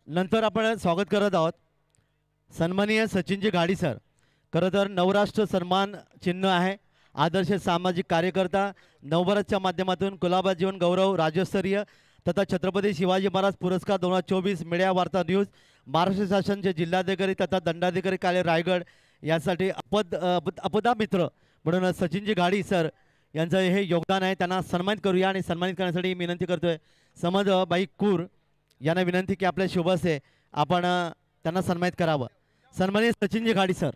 नंतर आपण स्वागत करत आहोत सन्माननीय सचिनजी घाडी सर. खरं तर नवराष्ट्र सन्मान चिन्ह आहे. आदर्श सामाजिक कार्यकर्ता, नवभारतच्या माध्यमातून कुलाबा जीवन गौरव राज्यस्तरीय तथा छत्रपती शिवाजी महाराज पुरस्कार 2024 मीडिया वार्ता न्यूज महाराष्ट्र शासनचे जिल्हाधिकारी तथा दंडाधिकारी कार्यालय रायगड यासाठी अपदा मित्र म्हणून सचिनजी घाडी सर यांचं हे योगदान आहे. त्यांना सन्मानित करूया आणि सन्मानित करण्यासाठी विनंती करतोय समज बाई कूर यांना विनंती की आपल्या शुभ हस्ते आपण त्यांना सन्मानित करावं. सन्माननीय सचिनजी घाडी सर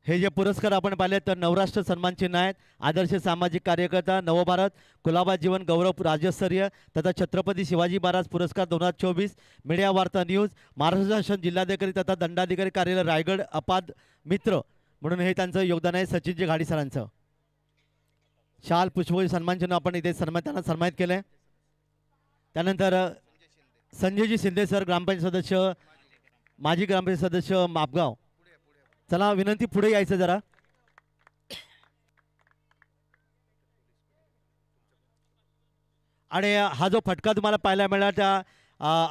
हे जे पुरस्कार आपण पाहिले तर नवराष्ट्र सन्मान चिन्ह आहेत. आदर्श सामाजिक कार्यकर्ता, नवभारत, कुलाबा जीवन गौरव राज्यस्तरीय तथा छत्रपती शिवाजी महाराज पुरस्कार 2024 मीडिया वार्ता न्यूज महाराष्ट्र शासन जिल्हाधिकारी तथा दंडाधिकारी कार्यालय रायगड अपाद मित्र म्हणून हे त्यांचं योगदान आहे. सचिनजी घाडी सरांचं शाल पुष्प सन्मान चिन्ह आपण इथे त्यांना सन्मानित केलंय. त्यानंतर संजयजी शिंदे सर ग्रामपंचायत सदस्य, माजी ग्रामपंचायत सदस्य मापगाव, चला विनंती पुढे यायचं जरा. आणि हा जो फटका तुम्हाला पाहायला मिळाला त्या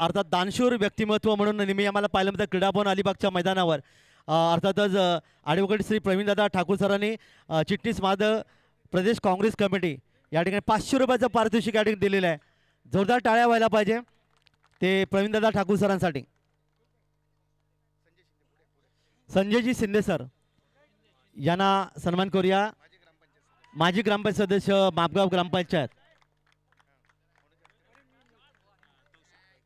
अर्थात दानशूर व्यक्तिमत्व म्हणून नेहमी आम्हाला पाहायला मिळतं क्रीडा भवन अलिबागच्या मैदानावर. अर्थातच ॲडव्होकेट श्री प्रवीणदादा ठाकूर सरांनी चिटणीस माद प्रदेश काँग्रेस कमिटी या ठिकाणी 500 रुपयाचं पारितोषिक या ठिकाणी दिलेलं आहे. जोरदार टाळ्या व्हायला पाहिजे ते प्रवीणदादा ठाकूर सरांसाठी. संजयजी शिंदे सर यांना सन्मान करूया. माजी ग्रामपंचायत सदस्य मापगाव ग्रामपंचायत.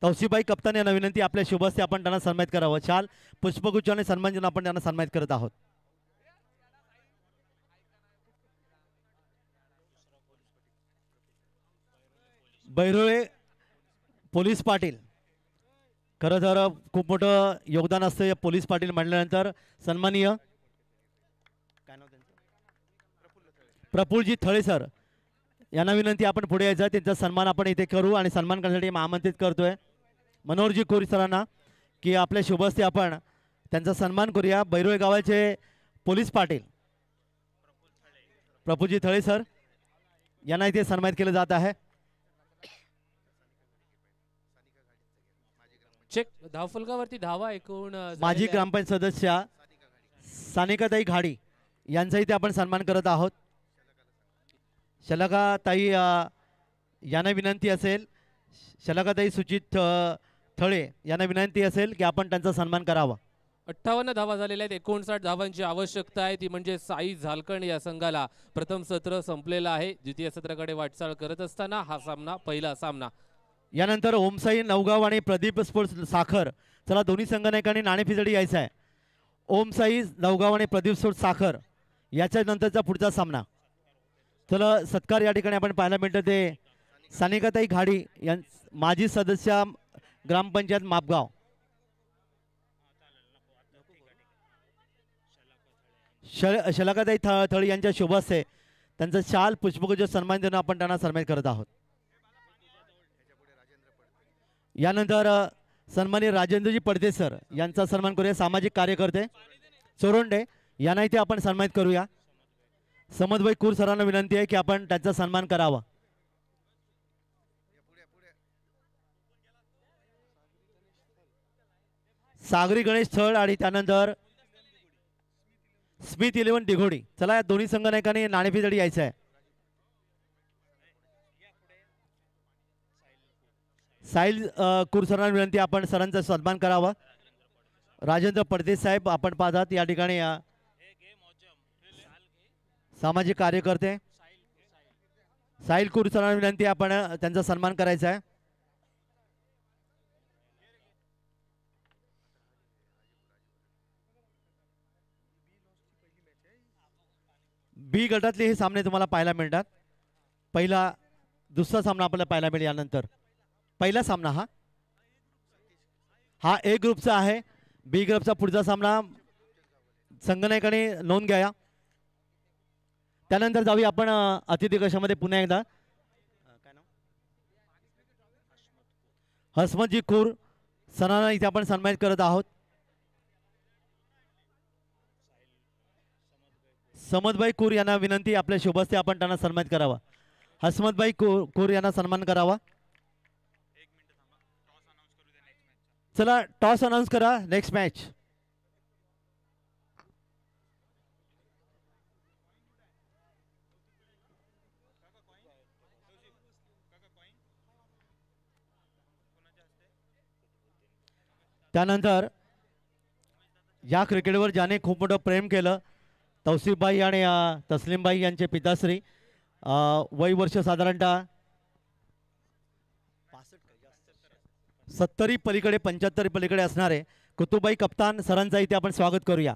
तौसिफबाई कप्तान यांना विनंती, आपल्या शुभ हस्ते आपण त्यांना सन्मानित करावं. शाल पुष्पगुच्छ सन्मान देऊन आपण त्यांना सन्मानित करत आहोत. बैरोळे पोलीस पाटील, खरं तर खूप मोठं योगदान असतं या पोलीस पाटील म्हणल्यानंतर. सन्माननीय काय नाव त्यांचं, प्रफुल्लजी थळे सर यांना विनंती, आपण पुढे यायचं, त्यांचा सन्मान आपण इथे करू आणि सन्मान करण्यासाठी आमंत्रित करतोय मनोहरजी कोरी सरांना की आपल्या शुभ हस्ते आपण त्यांचा सन्मान करूया. बैरोळे गावाचे पोलीस पाटील प्रफुल्लजी थळे सर यांना इथे सन्मानित केलं जात आहे. चेक धावफलकावरती धावा एकूण माजी ग्रामपंचायत सदस्य सानिकाताई घाडी यांचा इथे आपण सन्मान करत आहोत. शलाकाताई यांना विनंती असेल, शलाकाताई सुचित थळे यांना विनंती असेल की आपण त्यांचा सन्मान करावा. 58 धावा झालेल्या आहेत. 59 धावांची आवश्यकता आहे, ती म्हणजे साई झालकण या संघाला. प्रथम सत्र संपलेलं आहे, द्वितीय सत्राकडे वाटचाल करत असताना हा सामना पहिला सामना. यानंतर ओमसाई नवगाव आणि प्रदीप स्पोर्ट्स साखर, चला दोन्ही संघनायकांनी नाणेफिजडी यायचं आहे. ओमसाई नवगाव आणि प्रदीप स्पोर्ट्स साखर याच्या नंतरचा पुढचा सामना. चला सत्कार या ठिकाणी आपण पाहायला मिळतं ते सानिकाताई घाडी यां माजी सदस्य ग्रामपंचायत मापगाव. शलाकाताई थळी यांच्या शुभ हस्ते त्यांचा शाल पुष्पगुच्छ सन्मान देऊन आपण त्यांना सन्मानित करत आहोत. यानंतर सन्माननीय राजेंद्रजी पडते सर यांचा सन्मान करूया. सामाजिक कार्यकर्ते चोरोंडे यांना इथे आपण सन्मानित करूया. समदभाई कूर सरांना विनंती आहे की आपण त्यांचा सन्मान करावा. सागरी गणेश थळ आणि त्यानंतर स्मिथ 11 दिघोडी, चला या दोन्ही संघनायकांनी नाणेफिजडी यायचं आहे. साहिल कूर सरांना विनंती, आपण सरांचा सन्मान करावा. राजेंद्र पडते साहेब आपण पाहतात या ठिकाणी सामाजिक कार्यकर्ते साहिल कूर सरांना विनंती, आपण त्यांचा सन्मान करायचा आहे. बी गटातले हे सामने तुम्हाला पाहायला मिळतात. दुसरा सामना आपल्याला पाहायला मिळेल. यानंतर पहिला सामना हा ए ग्रुपचा आहे. बी ग्रुपचा पुढचा सामना संघनायकाने नोंद घ्या. त्यानंतर जाऊया आपण अतिथी कक्षामध्ये पुन्हा एकदा. हसमतजी कूर सरांना इथे आपण सन्मानित करत आहोत. समदभाई कूर यांना विनंती, आपल्या शुभ हस्ते आपण त्यांना सन्मानित करावा. हसमतभाई कूर यांना सन्मान करावा. चला टॉस अनाउन्स करा. Next match. त्यानंतर या क्रिकेटवर ज्याने खूप मोठं प्रेम केलं, तौसिफबाई आणि तस्लीमबाई यांचे पिताश्री, वय वर्ष साधारणतः 70 पलीकडे 75 पलीकडे असणारे कुतुबाई कप्तान सरांचा इथे आपण स्वागत करूया.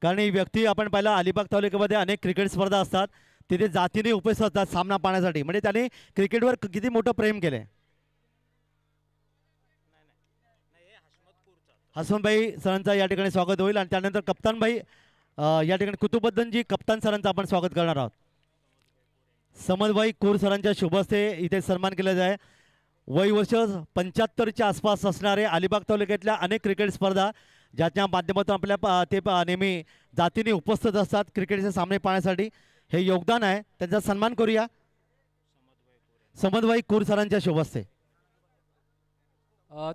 कारण ही व्यक्ती आपण पाहिला अलिबाग तालुक्यामध्ये अनेक क्रिकेट स्पर्धा असतात, तिथे जातीने उपस्थित असतात सामना पाहण्यासाठी. म्हणजे त्याने क्रिकेटवर किती मोठं प्रेम केले. हसमतभाई सरांचा या ठिकाणी स्वागत होईल आणि त्यानंतर कप्तानभाई या ठिकाणी कुतुबुद्दीनजी कप्तान सरांचं आपण स्वागत करणार आहोत. समदभाई कूर सरांच्या शुभ हस्ते इथे सन्मान केला जाय. वय वर्ष 75च्या आसपास असणारे अलिबाग तालुक्यातल्या अनेक क्रिकेट स्पर्धा ज्याच्या माध्यमातून आपल्या ते नेहमी जातीने उपस्थित असतात क्रिकेटचे सामने पाहण्यासाठी. हे योगदान आहे, त्यांचा सन्मान करूया. समदभाई कूर सरांच्या शुभ हस्ते.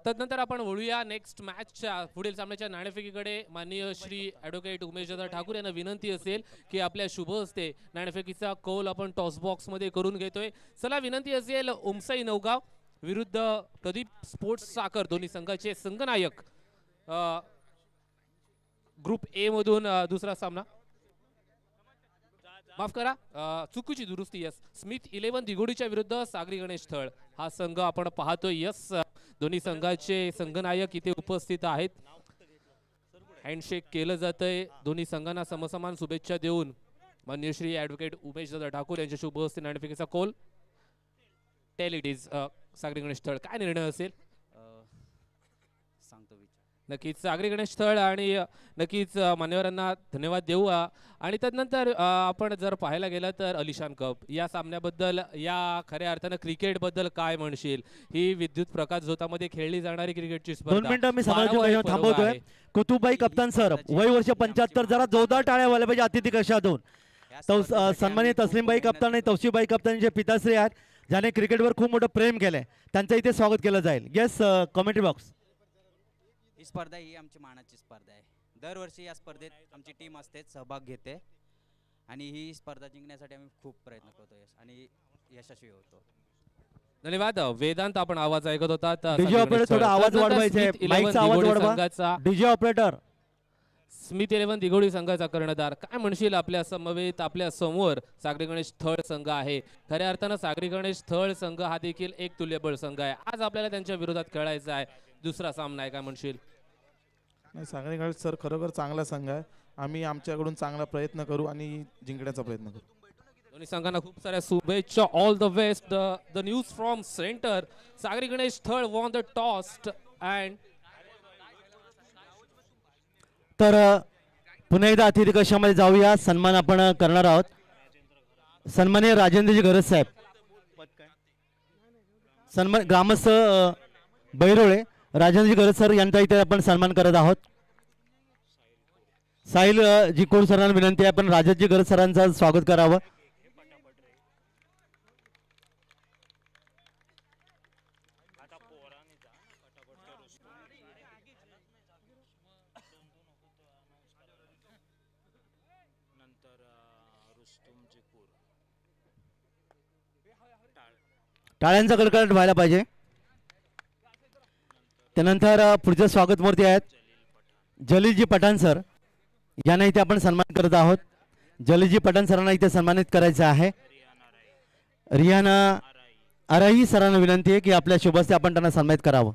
तदनंतर आपण वळूया नेक्स्ट मॅचच्या पुढील सामन्याच्या नाणेफेकीकडे. माननीय श्री ॲडव्होकेट उमेशदादा ठाकूर यांना विनंती असेल की आपल्या शुभ हस्ते नाणेफेकीचा कौल आपण टॉस बॉक्स मध्ये करून घेतोय. चला विनंती असेल, ओमसाई नवगाव विरुद्ध प्रदीप स्पोर्ट्स साखर, दोन्ही संघाचे संघनायक. ग्रुप ए मधून दुसरा सामना, माफ करा चुकीची दुरुस्ती. यस, स्मिथ 11 दिघोडीच्या विरुद्ध सागरी गणेश थळ हा संघ आपण पाहतोय. यस, दोन्ही संघाचे संघनायक इथे उपस्थित आहेत. हँडशेक केलं जातंय. दोन्ही संघांना समसमान शुभेच्छा देऊन माननीय श्री ॲडव्होकेट उमेश दादा ठाकूर यांच्या शुभ हस्ते नाणेफेकीचा कॉल. टेल इट इज सागरी गणेश स्थळ काय निर्णय असेल सांगतो विचार. नक्कीच सागरी गणेश स्थळ आणि नक्कीच मान्यवरांना धन्यवाद देऊ. आणि त्यानंतर आपण जर पाहायला गेलं तर अलिशान कप या सामन्याबद्दल, या खऱ्या अर्थानं क्रिकेटबद्दल काय म्हणशील? ही विद्युत प्रकाश झोतामध्ये खेळली जाणारी क्रिकेटची 2 स्पर्धा. मिनिटं मी 12वा समाज एक पर्व थांबवतोय. आहे. कुतुबाई कप्तान सर, वय वर्ष 75, जरा जोरदार टाळ्या व्हायला पाहिजे अतिथी कक्षातून. सन्माननीय तस्लीमबाई कप्तान आणि तौसीबाई कप्तानचे पिताश्री आहेत, ज्याने क्रिकेटवर खूप मोठं प्रेम केलंय. त्यांचं इथे स्वागत केलं जाईल. Yes, commentary box. ही स्पर्धा ही आमची मानाची स्पर्धा आहे. दरवर्षी या स्पर्धेत आमची टीम असते, सहभाग घेते आणि ही स्पर्धा जिंकण्यासाठी आम्ही खूप प्रयत्न करतो आणि यशस्वी होतो. धन्यवाद. वेदांत आपण आवाज ऐकत होतात. डीजे ऑपरेटर थोडा आवाज वाढवायचा आहे, माईकचा आवाज वाढवा. संघाचा डीजे ऑपरेटर स्मिथ 11 दिघोडी संघाचा कर्णधार. काय म्हणशील आपल्या समवेत, आपल्या समोर सागरी गणेश स्थळ संघ आहे. खऱ्या अर्थानं सागरी गणेश स्थळ संघ हा देखील एक तुल्यबळ संघ आहे. आज आपल्याला त्यांच्या विरोधात खेळायचा आहे. दुसरा सामना आहे, काय म्हणशील? नाही, सागरी गणेश सर खरोखर चांगला संघ आहे. आम्ही आमच्याकडून चांगला प्रयत्न करू आणि जिंकण्याचा प्रयत्न करू. दोन्ही संघांना खूप साऱ्या शुभेच्छा. All the best. The news from centre. सागरी गणेश स्थळ वॉन द टॉस अँड तर पुन्हा एकदा अतिथी कक्षामध्ये जाऊया. सन्मान आपण करणार आहोत. सन्माननीय राजेंद्रजी गरज साहेब, सन्मान ग्रामस्थ बैरोळे राजेंद्रजी गरज सर यांचा इथे आपण सन्मान करत आहोत. साहिल जी कोर सरांना विनंती आहे, आपण राजेंद्रजी गरज सरांचं स्वागत करावं. टाळ्यांचा कडकडाट व्हायला पाहिजे. त्यानंतर पुढचे स्वागत मूर्ती आहेत जलीलजी पठाण सर, यांना इथे आपण सन्मान करत आहोत. जलीलजी पठाण सरांना इथे सन्मानित करायचं आहे. रियाना अराही सरांना विनंती आहे की आपल्या शुभस्ते आपण त्यांना सन्मानित करावं.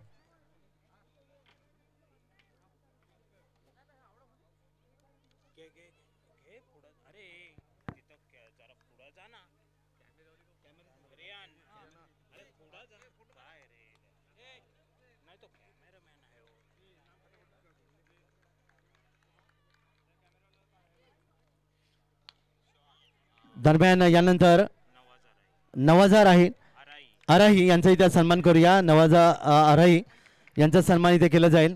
दरम्यान यानंतर नवाजा अराही यांचा इथे सन्मान करूया. नवाजा अराही यांचा सन्मान इथे केलं जाईल.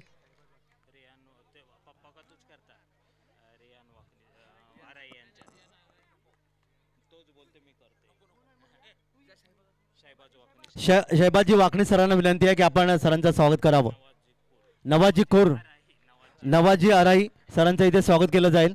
शहबाजी वाकणे सरांना विनंती आहे की आपण सरांचं स्वागत करावं. नवाजी अराही सरांचं इथे स्वागत केलं जाईल.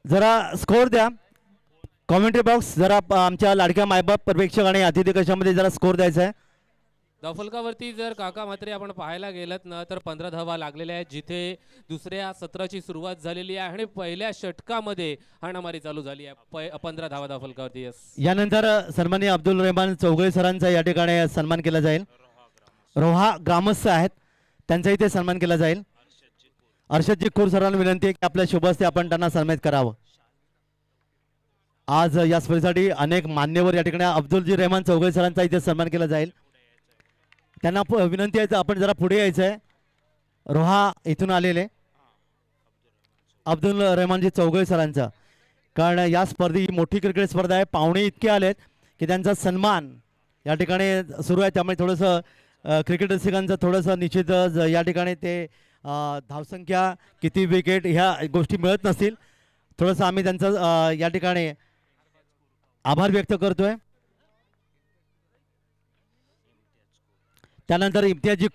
जरा स्कोर द्या कॉमेंट्री बॉक्स. जरा आमच्या लाडक्या मायबाप प्रेक्षक आणि अतिथी कक्षामध्ये जरा स्कोर द्यायचा आहे. धावफलकावरती जर काका मात्रे आपण पाहायला गेलात ना तर 15 धावा लागलेल्या आहेत, जिथे दुसऱ्या सत्राची सुरुवात झालेली आहे आणि पहिल्या षटकामध्ये हाणामारी चालू झाली आहे. 15 धावा धावफलकावरती. यानंतर सन्माननीय अब्दुल रहमान चौगळे सरांचा या ठिकाणी सन्मान केला जाईल. रोहा ग्रामस्थ आहेत, त्यांचा इथे सन्मान केला जाईल. अर्षदजी खोर सरांना विनंती आहे की आपल्या शुभहस्ते आपण त्यांना सन्मानित करावं. आज या स्पर्धेसाठी अनेक मान्यवर या ठिकाणी. अब्दुलजी रहमान चौगळे सरांचा इथे सन्मान केला जाईल. त्यांना विनंती आहे आपण जरा पुढे यायचं आहे. रोहा इथून आलेले अब्दुल रहमानजी चौगळे सरांचा, कारण या स्पर्धे ही मोठी क्रिकेट स्पर्धा आहे. पाहुणे इतके आलेत की त्यांचा सन्मान या ठिकाणी सुरू आहे. त्यामुळे थोडंसं क्रिकेट रसिकांचं थोडंसं निश्चितच या ठिकाणी ते धावसंख्या किती विकेट ह्या गोष्टी मिळत नसतील, थोडंसं आम्ही त्यांचं या ठिकाणी आभार व्यक्त करतोय. त्यानंतर इम्तियाजी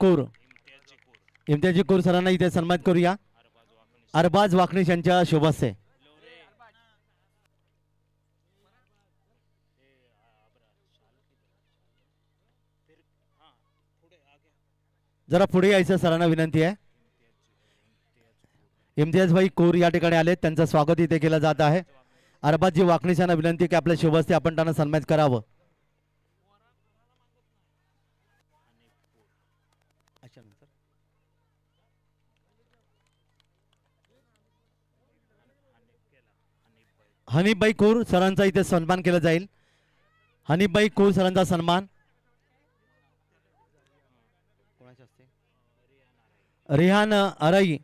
कोर सरांना इथे सन्मानित करूया. अरबाज वाकणीश यांच्या शुभहस्ते. जरा पुढे यायचं सरांना विनंती आहे. इम्तियाज भाई कोर या ठिकाणी आले, त्यांचं स्वागत इथे केलं जात आहे. अरबाजी वाकणीशांना विनंती की आपल्या शुभहस्ते आपण त्यांना सन्मानित करावं. हनीफबाई कूर सरांचा इथे सन्मान केला जाईल. हनीफबाई कूर सरांचा सन्मान. रिहान अरई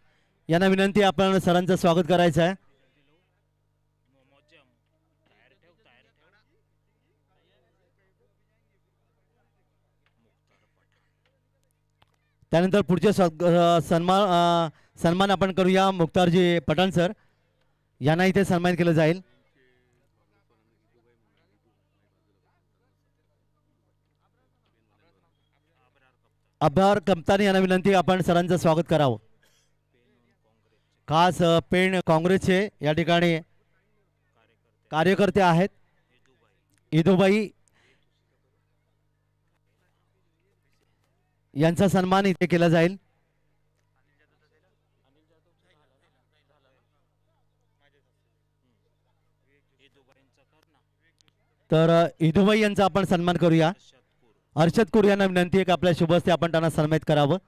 यांना विनंती आपण सरांचं स्वागत करायचं आहे. त्यानंतर पुढचे सन्मान आपण करूया मुख्तारजी पठाण सर यांना इथे सन्मानित केलं जाईल. अब्रार कप्तानी यांना विनंती आपण सरांचं स्वागत करावं. खास पेण काँग्रेसचे या ठिकाणी कार्यकर्ते आहेत. इदुबाई यांचा सन्मान इथे केला जाईल. तर इदुबाई यांचा आपण सन्मान करूया. अर्षद कूर यांना विनंती आहे की आपल्या शुभहस्ते आपण त्यांना सन्मानित करावं.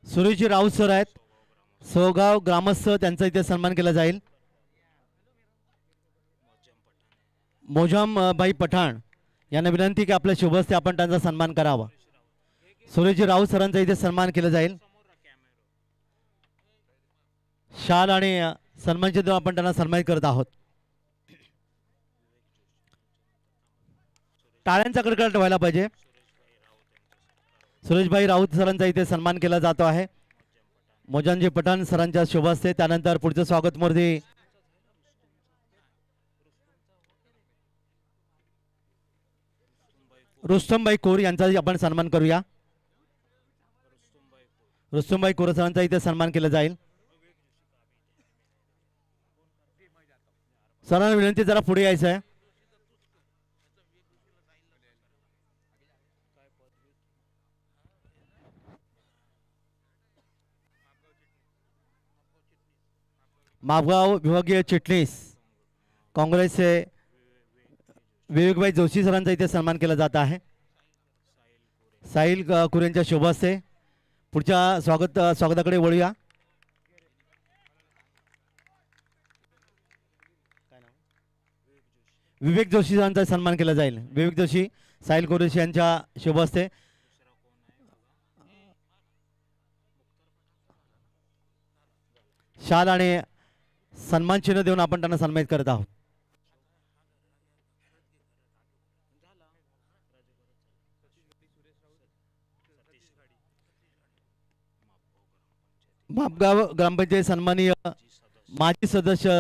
सुरेशजी राऊत सर आहेत, सोगाव ग्रामस्थ, त्यांचा इथे सन्मान केला जाईल. मोजाम भाई पठाण यांना विनंती की आपल्या शुभहस्ते आपण त्यांचा सन्मान करावा. सुरेशजी राऊत सरांचा इथे सन्मान केला जाईल. शाल आणि सन्मानचे देऊन आपण त्यांना सन्मानित करत आहोत. टाळ्यांचा कडकडाट व्हायला पाहिजे. सुरेशभाई राऊत सरांचा इथे सन्मान केला जातो आहे मोजानजी पठाण सरांच्या शुभहस्ते. त्यानंतर पुढचं स्वागत मूर्ती रुस्तमभाई कोर यांचा आपण सन्मान करूया. रुस्तमभाई कोर सरांचा इथे सन्मान केला जाईल. सरांना विनंती जरा पुढे यायचं आहे. मापगाव विभागीय चिटणीस काँग्रेसचे विवेकभाई जोशी सरांचा इथे सन्मान केला जात आहे. साहिल कुरेंच्या शुभहस्ते. पुढच्या स्वागताकडे वळूया. विवेक जोशी सरांचा सन्मान केला जाईल. विवेक जोशी साहिल कुरेश यांच्या शुभहस्ते. शाल आणि सन्मान चिन्ह देऊन आपण त्यांना सन्मानित करत आहोत. मापगाव ग्रामपंचायत सन्माननीय माजी सदस्य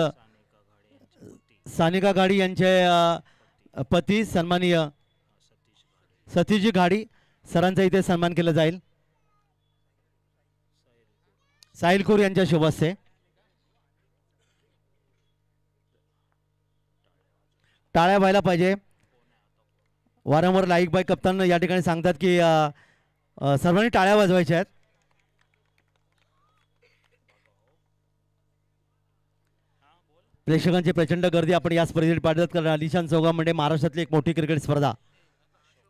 सानिका गाडी यांचे पती सन्माननीय सतीशजी गाडी सरांचा इथे सन्मान केला जाईल. साहिल कूर यांच्या शुभहस्ते. टाळ्या व्हायला पाहिजे. वारंवार लाईक बाय कप्तान या ठिकाणी सांगतात की सर्वांनी टाळ्या वाजवायच्या आहेत. प्रेक्षकांची प्रचंड गर्दी आपण या स्पर्धेत पाहतात. कारण अलिशान चौगाव म्हणजे महाराष्ट्रातली एक मोठी क्रिकेट स्पर्धा.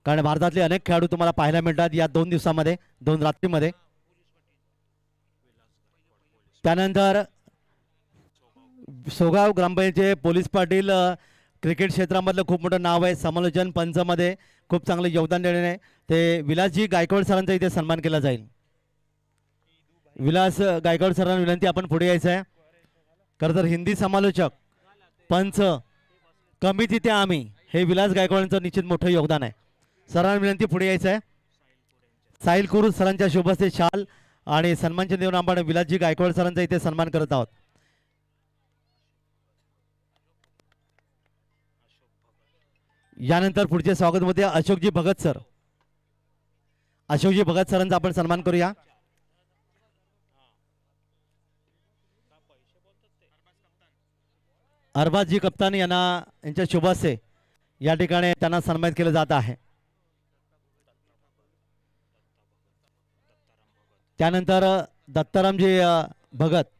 कारण भारतातले अनेक खेळाडू तुम्हाला पाहायला मिळतात या 2 दिवसामध्ये, 2 रात्रीमध्ये. त्यानंतर सोगाव ग्रामपंचायतचे पोलीस पाटील क्रिकेट क्षेत्रामधलं खूप मोठं नाव आहे. समालोचन पंचमध्ये खूप चांगलं योगदान देण्याने ते विलासजी गायकवाड सरांचा इथे सन्मान केला जाईल. विलास गायकवाड सरांना विनंती आपण पुढे यायचं आहे. खरं तर हिंदी समालोचक पंच कमी तिथे आम्ही हे विलास गायकवाडांचं निश्चित मोठं योगदान आहे. सरांना विनंती पुढे यायचं आहे. साहिल कुरू सरांच्या शुभहस्ते शाल आणि सन्मानचिन्ह देऊन आपण विलासजी गायकवाड सरांचा इथे सन्मान करत आहोत. यानंतर पुढचे स्वागत होते अशोकजी भगत सर. अशोकजी भगत सरांचा आपण सन्मान करूया. अरबाजजी कप्तान यांच्या शुभ हस्ते या ठिकाणी त्यांना सन्मानित केलं जात आहे. त्यानंतर दत्तारामजी भगत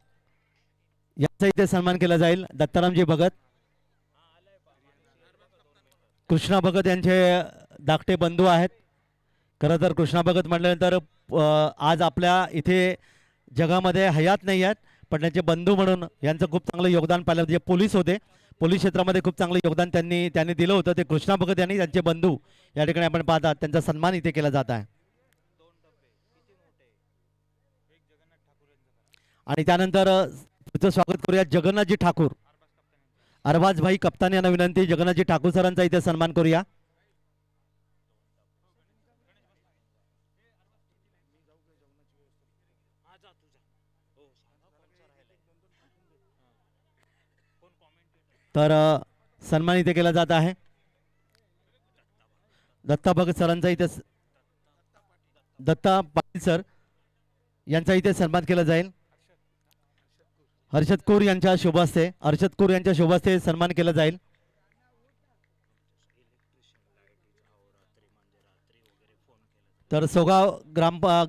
यांचा इथे सन्मान केला जाईल. दत्तारामजी भगत, कृष्णा भगत यांचे धाकटे बंधू आहेत. खरं तर कृष्णा भगत म्हटल्यानंतर आज आपल्या इथे जगामध्ये हयात नाही आहेत, पण त्यांचे बंधू म्हणून यांचं खूप चांगलं योगदान पाहिलं. जे पोलीस होते, पोलीस क्षेत्रामध्ये खूप चांगलं योगदान त्यांनी दिलं होतं. ते कृष्णा भगत यांनी त्यांचे बंधू या ठिकाणी आपण पाहतात, त्यांचा सन्मान इथे केला जात आहे. आणि त्यानंतर तुझं स्वागत करूया जगन्नाथजी ठाकूर. अरबाज भाई कप्तान यांना विनंती, जगन्नाथजी ठाकूर सरांचा इथे सन्मान करूया. तर सन्मान इथे केला जात आहे. दत्ता भगत सरांचा इथे, दत्ता पाटील सर यांचा इथे सन्मान केला जाईल. हर्षद कौर यांच्या शुभ हस्ते, हर्षद कौर यांच्या शुभ हस्ते सन्मान केला जाईल. तर सोगाव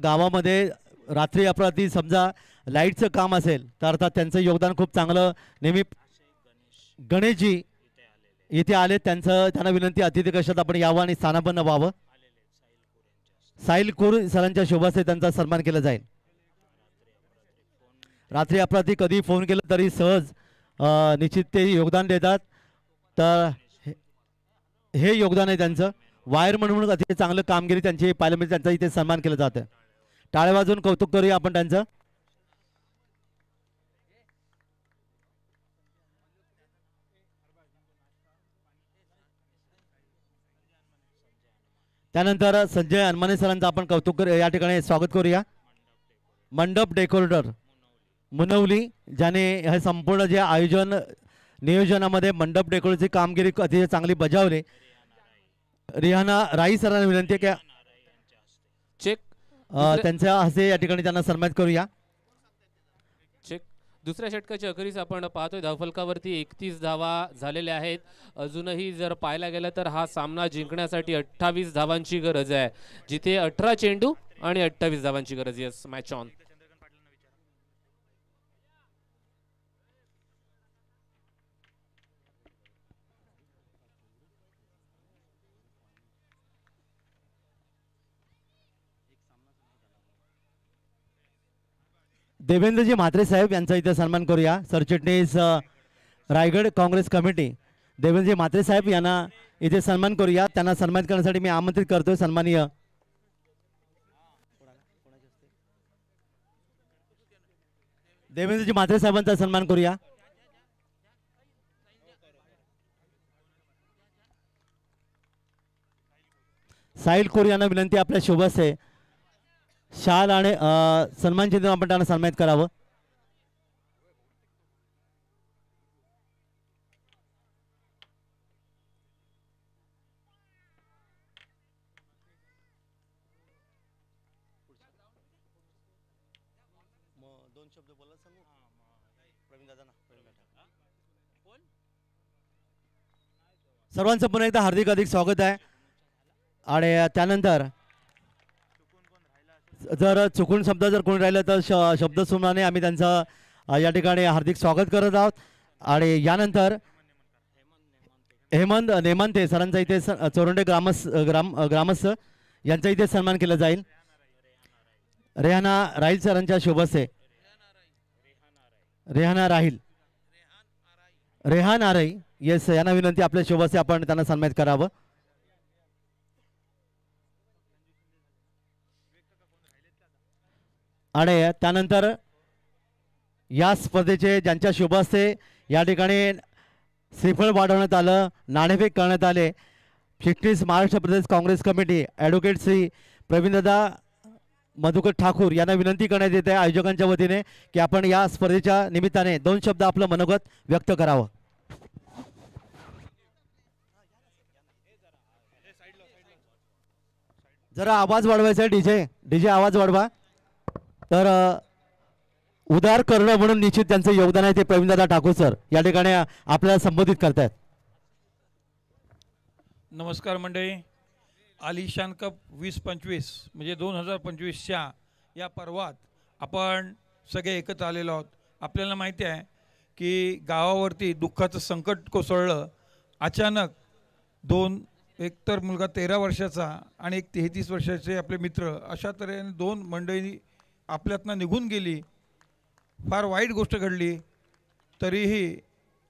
गावामध्ये रात्री अपराधी समजा लाईटचं काम असेल तर अर्थात त्यांचं योगदान खूप चांगलं. नेहमी गणेशजी इथे आले, त्यांना विनंती अतिथी कक्षात आपण यावं आणि स्थानापन्न व्हावं. साहिल कौर सरांच्या शुभ हस्ते त्यांचा सन्मान केला जाईल. रात्री अपराधी कधी फोन केला तरी सहज निश्चित ते योगदान देतात. तर हे योगदान आहे त्यांचं. वायर म्हणून अतिशय चांगलं कामगिरी त्यांची पाहायला मिळते, त्यांचा इथे सन्मान केलं जातं. टाळ्या वाजवून कौतुक करूया आपण त्यांचं. त्यानंतर संजय अनमाने सरांचं आपण कौतुक या ठिकाणी स्वागत करूया. मंडप डेकोरेटर मुनवली, ज्याने हे संपूर्ण जे आयोजन नियोजनामध्ये मंडप डेकोरेटरची कामगिरी अतिशय चांगली बजावली. रिहाना राई सरांना विनंती आहे की चेक त्यांच्या हस्ते या ठिकाणी त्यांना सन्मानित करूया. चेक दुसऱ्या षटकाच्या अखेरीस आपण पाहतोय धावफलकावरती 31 धावा झालेल्या आहेत. अजूनही जर पाहायला गेलं तर हा सामना जिंकण्यासाठी 28 धावांची गरज आहे, जिथे 18 चेंडू आणि 28 धावांची गरज. Yes, match on. Devendraji Mhatre साहेब यांचा इथे सन्मान करूया. सरचिटणीस रायगड काँग्रेस कमिटी देवेंद्रजी म्हात्रे साहेब यांना इथे सन्मान करूया. त्यांना सन्मानित करण्यासाठी मी आमंत्रित करतोय. सन्माननीय देवेंद्रजी म्हात्रे साहेबांचा सन्मान करूया. साहिल कोर यांना विनंती, आपल्या शुभ हस्ते शाल आणि सन्मान चिन्ह आपण त्यांना सन्मानित करावं. सर्वांचं पुन्हा एकदा हार्दिक अधिक स्वागत आहे. आणि त्यानंतर जर चुकून शब्द जर कोणी राहिलं तर शब्द सुनाने आम्ही त्यांचं या ठिकाणी हार्दिक स्वागत करत आहोत. आणि यानंतर हेमंत नेमांते सरांचा इथे चोरंडे ग्रामस्थ यांचा इथे सन्मान केला जाईल. रेहाना राहील सरांच्या शुभ हस्ते, रेहाना राहील, रेहान आरई, येस, यांना विनंती, आपल्या शुभ हस्ते आपण त्यांना सन्मानित करावं. आणि त्यानंतर या स्पर्धेचे ज्यांच्या शुभ हस्ते या ठिकाणी श्रीफळ वाढवण्यात आलं, नाणेफेक करण्यात आले, चिटणीस महाराष्ट्र प्रदेश काँग्रेस कमिटी ॲडव्होकेट श्री प्रवीणदादा मधुकर ठाकूर यांना विनंती करण्यात येते आयोजकांच्या वतीने की आपण या स्पर्धेच्या निमित्ताने 2 शब्द आपलं मनोगत व्यक्त करावं. जरा आवाज वाढवायचा आहे, डीजे डीजे आवाज वाढवा. तर उदार करणं म्हणून निश्चित त्यांचं योगदान आहे ते प्रवीणदादा ठाकूर सर या ठिकाणी आपल्याला संबोधित करतायत. नमस्कार मंडळी. आलिशान कप 2025 म्हणजे 2025च्या या पर्वात आपण सगळे एकत्र आलेलो आहोत. आपल्याला माहिती आहे की गावावरती दुःखाचं संकट कोसळलं. अचानक एकतर मुलगा 13 वर्षाचा आणि एक 33 वर्षाचे आपले मित्र, अशा तऱ्हेने 2 मंडळी आपल्यातनं निघून गेली. फार वाईट गोष्ट घडली. तरीही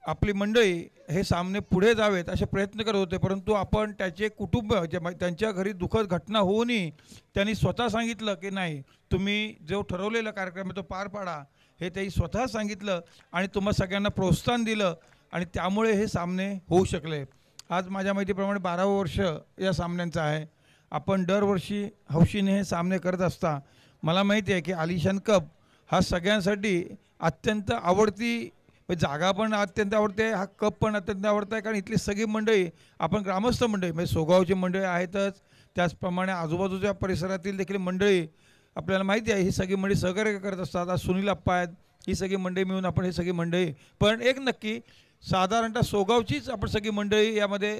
आपली मंडळी हे सामने पुढे जावेत असे प्रयत्न करत होते, परंतु आपण त्याचे कुटुंब त्यांच्या घरी दुःखद घटना होऊनही त्यांनी स्वतः सांगितलं की नाही, तुम्ही जो ठरवलेला कार्यक्रम आहे तो पार पाडा, हे त्यांनी स्वतः सांगितलं आणि तुम्हा सगळ्यांना प्रोत्साहन दिलं आणि त्यामुळे हे सामने होऊ शकले. आज माझ्या माहितीप्रमाणे 12वं वर्ष या सामन्यांचं आहे. आपण दरवर्षी हौशीने हे सामने करत असता. मला माहिती आहे की आलिशान कप हा सगळ्यांसाठी अत्यंत आवडती जागा पण अत्यंत आवडते, हा कप पण अत्यंत आवडता आहे. कारण इथली सगळी मंडळी, आपण ग्रामस्थ मंडळी म्हणजे सोगावची मंडळी आहेतच, त्याचप्रमाणे आजूबाजूच्या परिसरातील देखील मंडळी आपल्याला माहिती आहे ही सगळी मंडळी सहकार्य करत असतात. आज सुनील अप्पा आहेत, ही सगळी मंडळी मिळून आपण ही सगळी मंडळी, पण एक नक्की साधारणतः सोगावचीच आपण सगळी मंडळी यामध्ये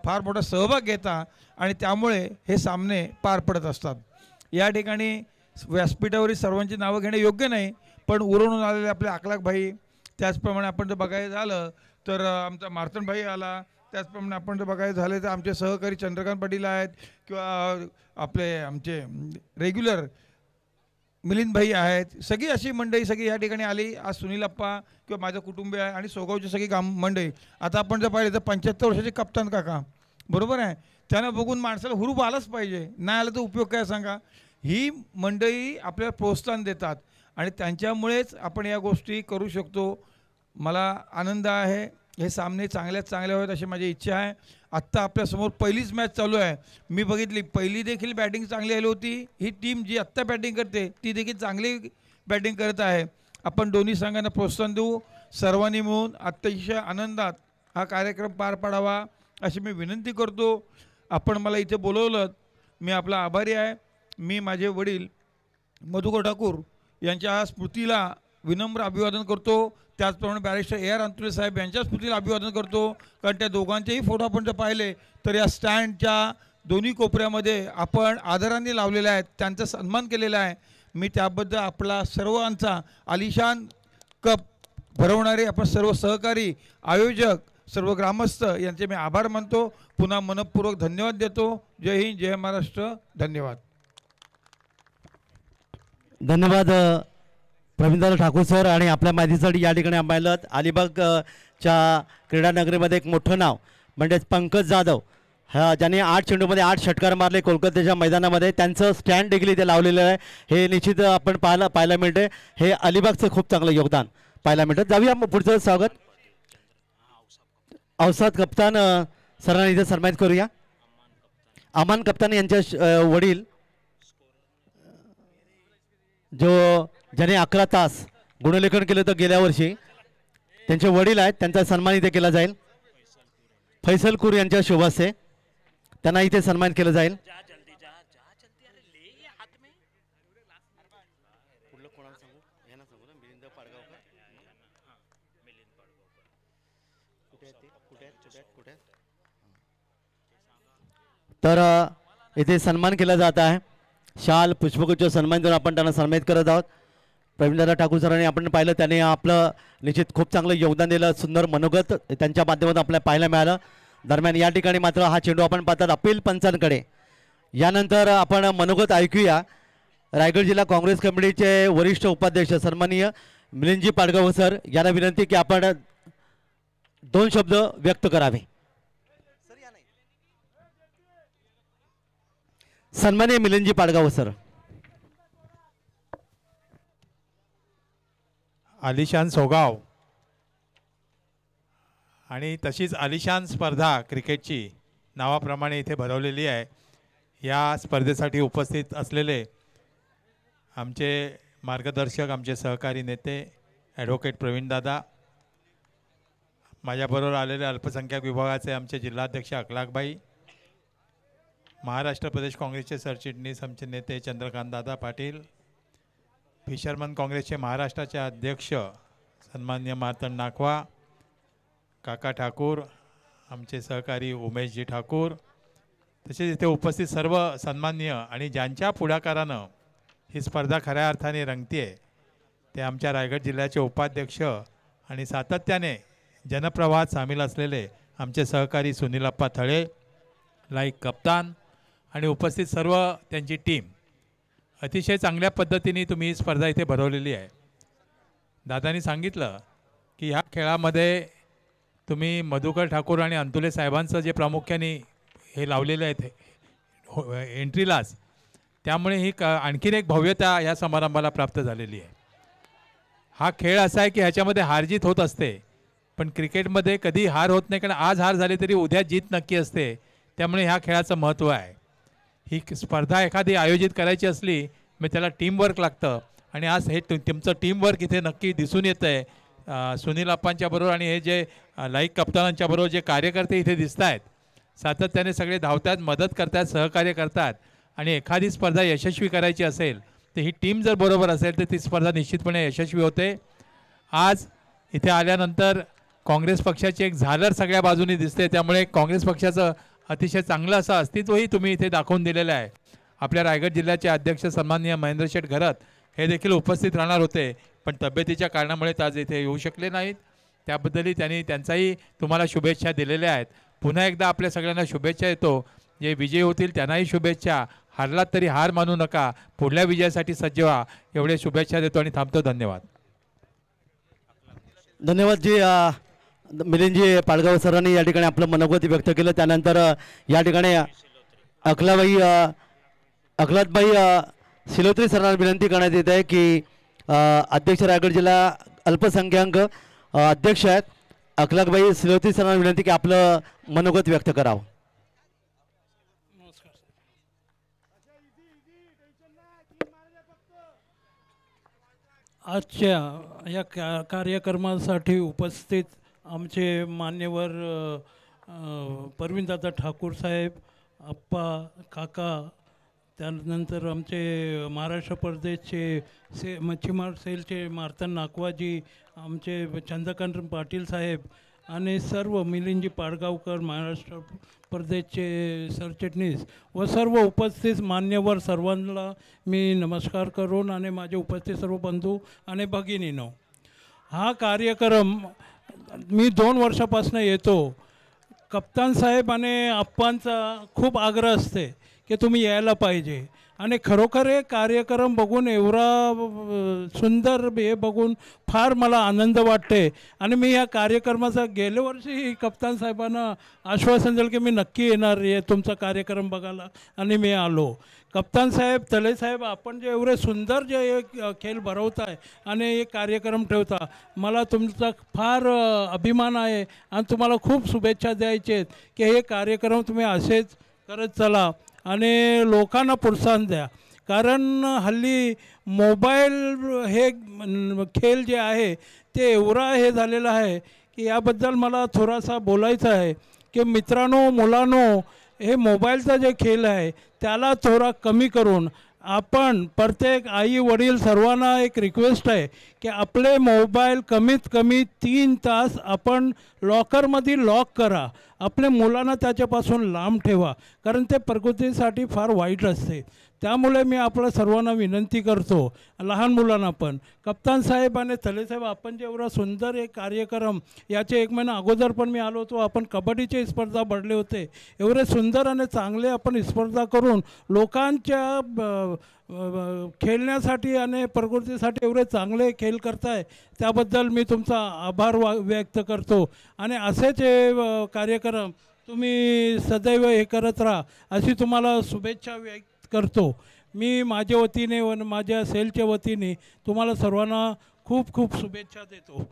फार मोठा सहभाग घेता आणि त्यामुळे हे सामने पार पडत असतात. या ठिकाणी व्यासपीठावरील सर्वांची नावं घेणे योग्य नाही, पण उरून आलेले आपले अकलाक भाई, त्याचप्रमाणे आपण जर बघायचं झालं तर आमचा मार्तंड भाई आला, त्याचप्रमाणे आपण जर बघायचं झालं तर आमचे सहकारी चंद्रकांत पाटील आहेत किंवा आपले आमचे रेग्युलर मिलिंद भाई आहेत. सगळी अशी मंडळी सगळी या ठिकाणी आली. आज सुनील अप्पा किंवा माझं कुटुंबीय आहे आणि सोगावची सगळी मंडळी. आता आपण जर पाहिलं तर 75 वर्षाचे कप्तान काका, बरोबर आहे, त्यांना बघून माणसाला हुरूप आलाच पाहिजे. नाही आलं तर उपयोग काय सांगा. ही मंडळी आपल्याला प्रोत्साहन देतात आणि त्यांच्यामुळेच आपण या गोष्टी करू शकतो. मला आनंद आहे. हे सामने चांगल्यात चांगले व्हावेत अशी माझी इच्छा आहे. आत्ता आपल्यासमोर पहिलीच मॅच चालू आहे. मी बघितली, पहिली देखील बॅटिंग चांगली आली होती. ही टीम जी आत्ता बॅटिंग करते ती देखील चांगली बॅटिंग करत आहे. आपण दोन्ही संघांना प्रोत्साहन देऊ. सर्वांनी मिळून अतिशय आनंदात हा कार्यक्रम पार पाडावा अशी मी विनंती करतो. आपण मला इथे बोलवलं, मी आपला आभारी आहे. मी माझे वडील मधुकर ठाकूर यांच्या स्मृतीला विनम्र अभिवादन करतो. त्याचप्रमाणे बॅरिस्टर ए आर अंतुले साहेब यांच्या स्मृतीला अभिवादन करतो. कारण त्या दोघांचेही फोटो आपण जर पाहिले तर या स्टँडच्या दोन्ही कोपऱ्यामध्ये आपण आदरांनी लावलेल्या आहेत, त्यांचा सन्मान केलेला आहे. मी त्याबद्दल आपला सर्वांचा आलिशान कप भरवणारे आपण सर्व सहकारी, आयोजक, सर्व ग्रामस्थ यांचे मी आभार मानतो. पुन्हा मनपूर्वक धन्यवाद देतो. जय हिंद, जय महाराष्ट्र. धन्यवाद. धन्यवाद प्रवीणदादा ठाकूर सर. आणि आपल्या माहितीसाठी या ठिकाणी आम्हाला अलिबागच्या क्रीडा नगरीमध्ये एक मोठं नाव म्हणजेच पंकज जाधव, ज्याने 8 चेंडूमध्ये 8 षटकार मारले कोलकात्याच्या मैदानामध्ये, त्यांचं स्टँड देखील इथे लावलेलं आहे. हे निश्चित आपण पाहायला मिळते. हे अलिबागचं खूप चांगलं योगदान पाहायला मिळतं. जाऊया पुढचं स्वागत औसाद कप्तान सरांना इथे सन्मानित करूया. अमान कप्तान यांच्या वडील ज्याने 11 तास गुणलेखन केलं होतं गेल्या वर्षी, त्यांचे वडील आहेत, त्यांचा सन्मान इथे केला जाईल. फैसल कुर यांच्या शुभासे त्यांना इथे सन्मान केलं जाईल. तर इथे सन्मान केला जात आहे. शाल पुष्पगुच्छ सन्मान देऊन आपण त्यांना सन्मानित करत आहोत. प्रवीणदादा ठाकूर सरांनी आपण पाहिलं, त्याने आपलं निश्चित खूप चांगलं योगदान दिलं. सुंदर मनोगत त्यांच्या माध्यमातून आपल्याला पाहायला मिळालं. दरम्यान या ठिकाणी मात्र हा चेंडू आपण पाहतात अपील पंचांकडे. यानंतर आपण मनोगत ऐकूया. रायगड जिल्हा काँग्रेस कमिटीचे वरिष्ठ उपाध्यक्ष सन्माननीय मिलिंदजी पाडगाव सर यांना विनंती की आपण 2 शब्द व्यक्त करावे. सन्माननीय मिलिंदजी पाडगाव सर. आलिशान सोगाव आणि तशीच आलिशान स्पर्धा क्रिकेटची नावाप्रमाणे इथे भरवलेली आहे. या स्पर्धेसाठी उपस्थित असलेले आमचे मार्गदर्शक, आमचे सहकारी नेते ॲडव्होकेट प्रवीणदादा, माझ्याबरोबर आलेले अल्पसंख्याक विभागाचे आमचे जिल्हाध्यक्ष अकलाकभाई, महाराष्ट्र प्रदेश काँग्रेसचे सरचिटणीस आमचे नेते चंद्रकांत दादा पाटील, फिशरमन काँग्रेसचे महाराष्ट्राचे अध्यक्ष सन्मान्य मार्तंड नाखवा, काका ठाकूर, आमचे सहकारी उमेशजी ठाकूर, तसेच इथे उपस्थित सर्व सन्माननीय आणि ज्यांच्या पुढाकारानं ही स्पर्धा खऱ्या अर्थाने रंगते ते आमच्या रायगड जिल्ह्याचे उपाध्यक्ष आणि सातत्याने जनप्रवाहात सामील असलेले आमचे सहकारी सुनीलप्पा थळे, लाईक कप्तान आणि उपस्थित सर्व त्यांची टीम. अतिशय चांगल्या पद्धतीने तुम्ही ही स्पर्धा इथे भरवलेली आहे. दादांनी सांगितलं की ह्या खेळामध्ये तुम्ही मधुकर ठाकूर आणि अंतुले साहेबांचं जे प्रामुख्याने हे लावलेले आहेत एंट्रीलाच, त्यामुळे ही आणखीन एक भव्यता या समारंभाला प्राप्त झालेली आहे. हा खेळ असा आहे की ह्याच्यामध्ये हारजीत होत असते, पण क्रिकेटमध्ये कधी हार होत नाही, कारण आज हार झाली तरी उद्या जीत नक्की असते. त्यामुळे ह्या खेळाचं महत्त्व आहे. ही स्पर्धा एखादी आयोजित करायची असली मग त्याला टीमवर्क लागतं आणि आज हे तुमचं टीमवर्क इथे नक्की दिसून येतं आहे. सुनील अप्पांच्या बरोबर आणि हे जे लाईक कप्तानांच्या बरोबर जे कार्यकर्ते इथे दिसत आहेत, सातत्याने सगळे धावतात, मदत करतात, सहकार्य करतात. आणि एखादी स्पर्धा यशस्वी करायची असेल तर ही टीम जर बरोबर असेल तर ती स्पर्धा निश्चितपणे यशस्वी होते. आज इथे आल्यानंतर काँग्रेस पक्षाची एक झालर सगळ्या बाजूनी दिसते, त्यामुळे काँग्रेस पक्षाचं अतिशय चांगलं असं अस्तित्वही तुम्ही इथे दाखवून दिलेलं आहे. आपल्या रायगड जिल्ह्याचे अध्यक्ष सन्माननीय महेंद्र शेठ घरत हे देखील उपस्थित राहणार होते, पण तब्येतीच्या कारणामुळे ते आज इथे येऊ शकले नाहीत. त्याबद्दलही त्यांचाही तुम्हाला शुभेच्छा दिलेल्या आहेत. पुन्हा एकदा आपल्या सगळ्यांना शुभेच्छा देतो. जे विजयी होतील त्यांनाही शुभेच्छा. हारलात तरी हार मानू नका, पुढल्या विजयासाठी सज्ज व्हा, एवढे शुभेच्छा देतो आणि थांबतो. धन्यवाद. धन्यवाद जी. मिलिंदजी पाडगाव सरांनी या ठिकाणी आपलं मनोगत व्यक्त केलं. त्यानंतर या ठिकाणी अखलादबाई शिलोत्री सरांना विनंती करण्यात येत आहे की अध्यक्ष रायगड जिल्हा अल्पसंख्याक अध्यक्ष आहेत अखलादबाई शिलोत्री सरांना विनंती की आपलं मनोगत व्यक्त करावं. आजच्या या कार्यक्रमासाठी उपस्थित आमचे मान्यवर परवीनदादा ठाकूर साहेब, अप्पा, काका, त्यानंतर आमचे महाराष्ट्र प्रदेशचे मच्छीमार सेलचे मार्तंड नाकवाजी, आमचे चंद्रकांत पाटील साहेब आणि सर्व मिलिंदजी पाडगावकर महाराष्ट्र प्रदेशचे सरचिटणीस व सर्व उपस्थित मान्यवर सर्वांना मी नमस्कार करून आणि माझे उपस्थित सर्व बंधू आणि भगिनीनो, हा कार्यक्रम मी 2 वर्षापासून येतो. कप्तान साहेब आणि अप्पांचा खूप आग्रह असते की तुम्ही यायला पाहिजे आणि खरोखर हे कार्यक्रम बघून एवढा सुंदर हे बघून फार मला आनंद वाटते. आणि मी या कार्यक्रमाचा गेल्या वर्षी कप्तान साहेबांना आश्वासन दिलं की मी नक्की येणार आहे तुमचा कार्यक्रम बघायला, आणि मी आलो. कप्तान साहेब, तळे साहेब, आपण जे एवढे सुंदर जे खेळ भरवताय आणि हे कार्यक्रम ठेवता, मला तुमचा फार अभिमान आहे आणि तुम्हाला खूप शुभेच्छा द्यायचे आहेत की हे कार्यक्रम तुम्ही असेच करत चला आणि लोकांना प्रोत्साहन द्या. कारण हल्ली मोबाईल हे खेळ जे आहे ते एवढा हे झालेलं आहे की याबद्दल मला थोडासा बोलायचं आहे की मित्रांनो, मुलांनो, हे मोबाईलचा जे खेळ आहे त्याला थोडा कमी करून आपण प्रत्येक आई वडील सर्वांना एक रिक्वेस्ट आहे की आपले मोबाईल कमीत कमी 3 तास आपण लॉकरमध्ये लॉक करा. आपल्या मुलांना त्याच्यापासून लांब ठेवा, कारण ते प्रकृतीसाठी फार वाईट असते. त्यामुळे मी आपल्या सर्वांना विनंती करतो, लहान मुलांना पण. कप्तान साहेब आणि तलेसाहेब, आपण जे एवढा सुंदर एक कार्यक्रम, याचे 1 महिना अगोदर पण मी आलो होतो, आपण कबड्डीचे स्पर्धा भरले होते. एवढे सुंदर आणि चांगले आपण स्पर्धा करून लोकांच्या खेळण्यासाठी आणि प्रकृतीसाठी एवढे चांगले खेळ करताय, त्याबद्दल मी तुमचा आभार व्यक्त करतो. आणि असेच हे कार्यक्रम तुम्ही सदैव हे करत राहा अशी तुम्हाला शुभेच्छा व्यक्त करतो. मी माझ्या वतीने व माझ्या सेलच्या वतीने तुम्हाला सर्वांना खूप खूप शुभेच्छा देतो.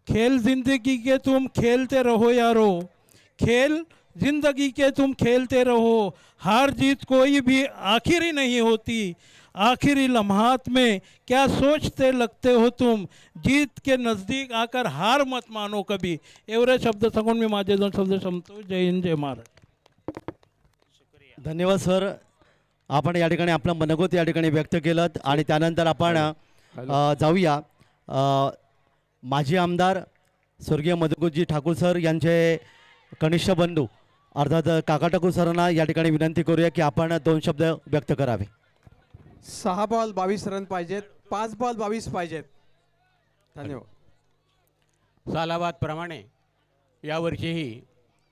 खेल जिंदगी के तुम खेलते रहो यारो, खेल जिंदगी के तुम खेलते रहो, हार जीत कोई भी आखिरी नहीं होती, आखिरी लम्हात में क्या सोचते लगते हो तुम, जीत के नज़दीक आकर हार मत मानो कभी. एवढे शब्द सांगून मी माझे 2 शब्द संपतो. जय हिंद, जय महाराष्ट्र. धन्यवाद सर. आपण या ठिकाणी आपलं मनोगत या ठिकाणी व्यक्त केलं आणि त्यानंतर आपण जाऊया माजी आमदार स्वर्गीय मधुकरजी ठाकूर सर यांचे कनिष्ठ बंधू अर्थात काका ठाकूर सरांना या ठिकाणी विनंती करूया की आपण 2 शब्द व्यक्त करावे. 6 बॉल 22 रन पाहिजेत, 5 बॉल 22 पाहिजेत. धन्यवाद. सालाबाद प्रमाणे यावर्षीही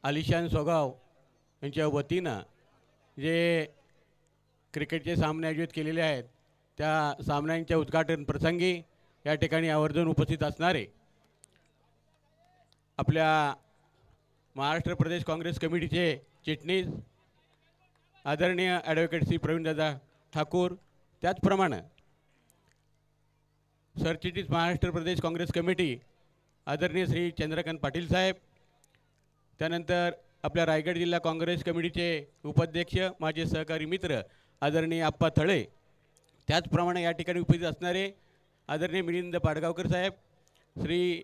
आलिशान सोगाव यांच्या वतीनं जे क्रिकेटचे सामने आयोजित केलेले आहेत त्या सामन्यांच्या उद्घाटन प्रसंगी या ठिकाणी आवर्जून उपस्थित असणारे आपल्या महाराष्ट्र प्रदेश काँग्रेस कमिटीचे चिटणीस आदरणीय ॲडव्होकेट श्री प्रवीणदादा ठाकूर, त्याचप्रमाणे सरचिटणीस महाराष्ट्र प्रदेश काँग्रेस कमिटी आदरणीय श्री चंद्रकांत पाटील साहेब, त्यानंतर आपल्या रायगड जिल्हा काँग्रेस कमिटीचे उपाध्यक्ष माझे सहकारी मित्र आदरणीय आप्पा थळे, त्याचप्रमाणे या ठिकाणी उपस्थित असणारे आदरणीय मिलिंद पाडगावकर साहेब, श्री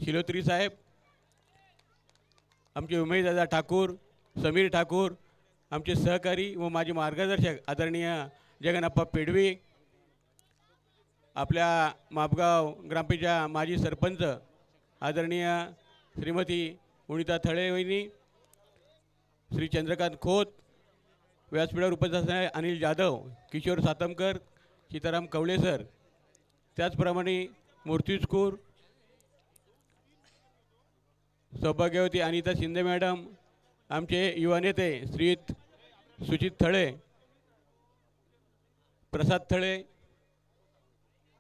शिलोत्री साहेब, आमचे उमेशदादा ठाकूर, समीर ठाकूर, आमचे सहकारी व माझे मार्गदर्शक आदरणीय जगन्नाप्पा पेडवी, आपल्या मापगाव ग्रामपंचायतच्या माजी सरपंच आदरणीय श्रीमती उणिता थळे वहिनी, श्री चंद्रकांत खोत, व्यासपीठावर उपस्थित असणारे अनिल जाधव, किशोर सातमकर, सीताराम कवळे सर, त्याचप्रमाणे मूर्तिजकूर, सौभाग्यवती अनिता शिंदे मॅडम, आमचे युवा नेते श्रीयुत सुचित थळे, प्रसाद थळे,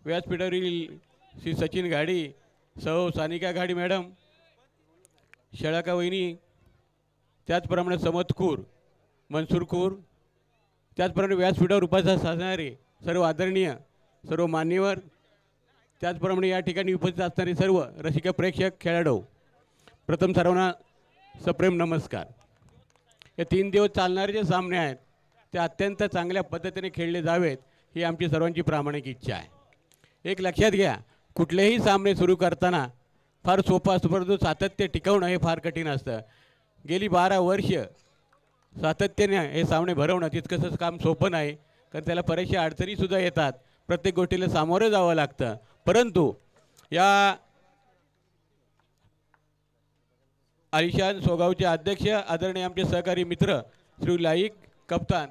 व्यासपीठावरील श्री सचिन घाडी, सौ सानिका घाडी मॅडम, शळाका वहिनी, त्याचप्रमाणे समत खूर, मनसूर खूर, त्याचप्रमाणे व्यासपीठावर उपस्थित असणारे सर्व आदरणीय सर्व मान्यवर, त्याचप्रमाणे या ठिकाणी उपस्थित असणारे सर्व रसिक प्रेक्षक खेळाडू, प्रथम सर्वांना सप्रेम नमस्कार. हे 3 दिवस चालणारे जे सामने आहेत ते अत्यंत चांगल्या पद्धतीने खेळले जावेत ही आमची सर्वांची प्रामाणिक इच्छा आहे. एक लक्षात घ्या, कुठलेही सामने सुरू करताना फार सोपं असतं, परंतु सातत्य टिकवणं हे फार कठीण असतं. गेली 12 वर्ष सातत्याने हे सामने भरवणं तितकंसं काम सोपं नाही, कारण त्याला बऱ्याचशा अडचणीसुद्धा येतात, प्रत्येक गोष्टीला सामोरं जावं लागतं. परंतु या आलिशान सोगावचे अध्यक्ष आदरणीय आमचे सहकारी मित्र श्री लाईक कप्तान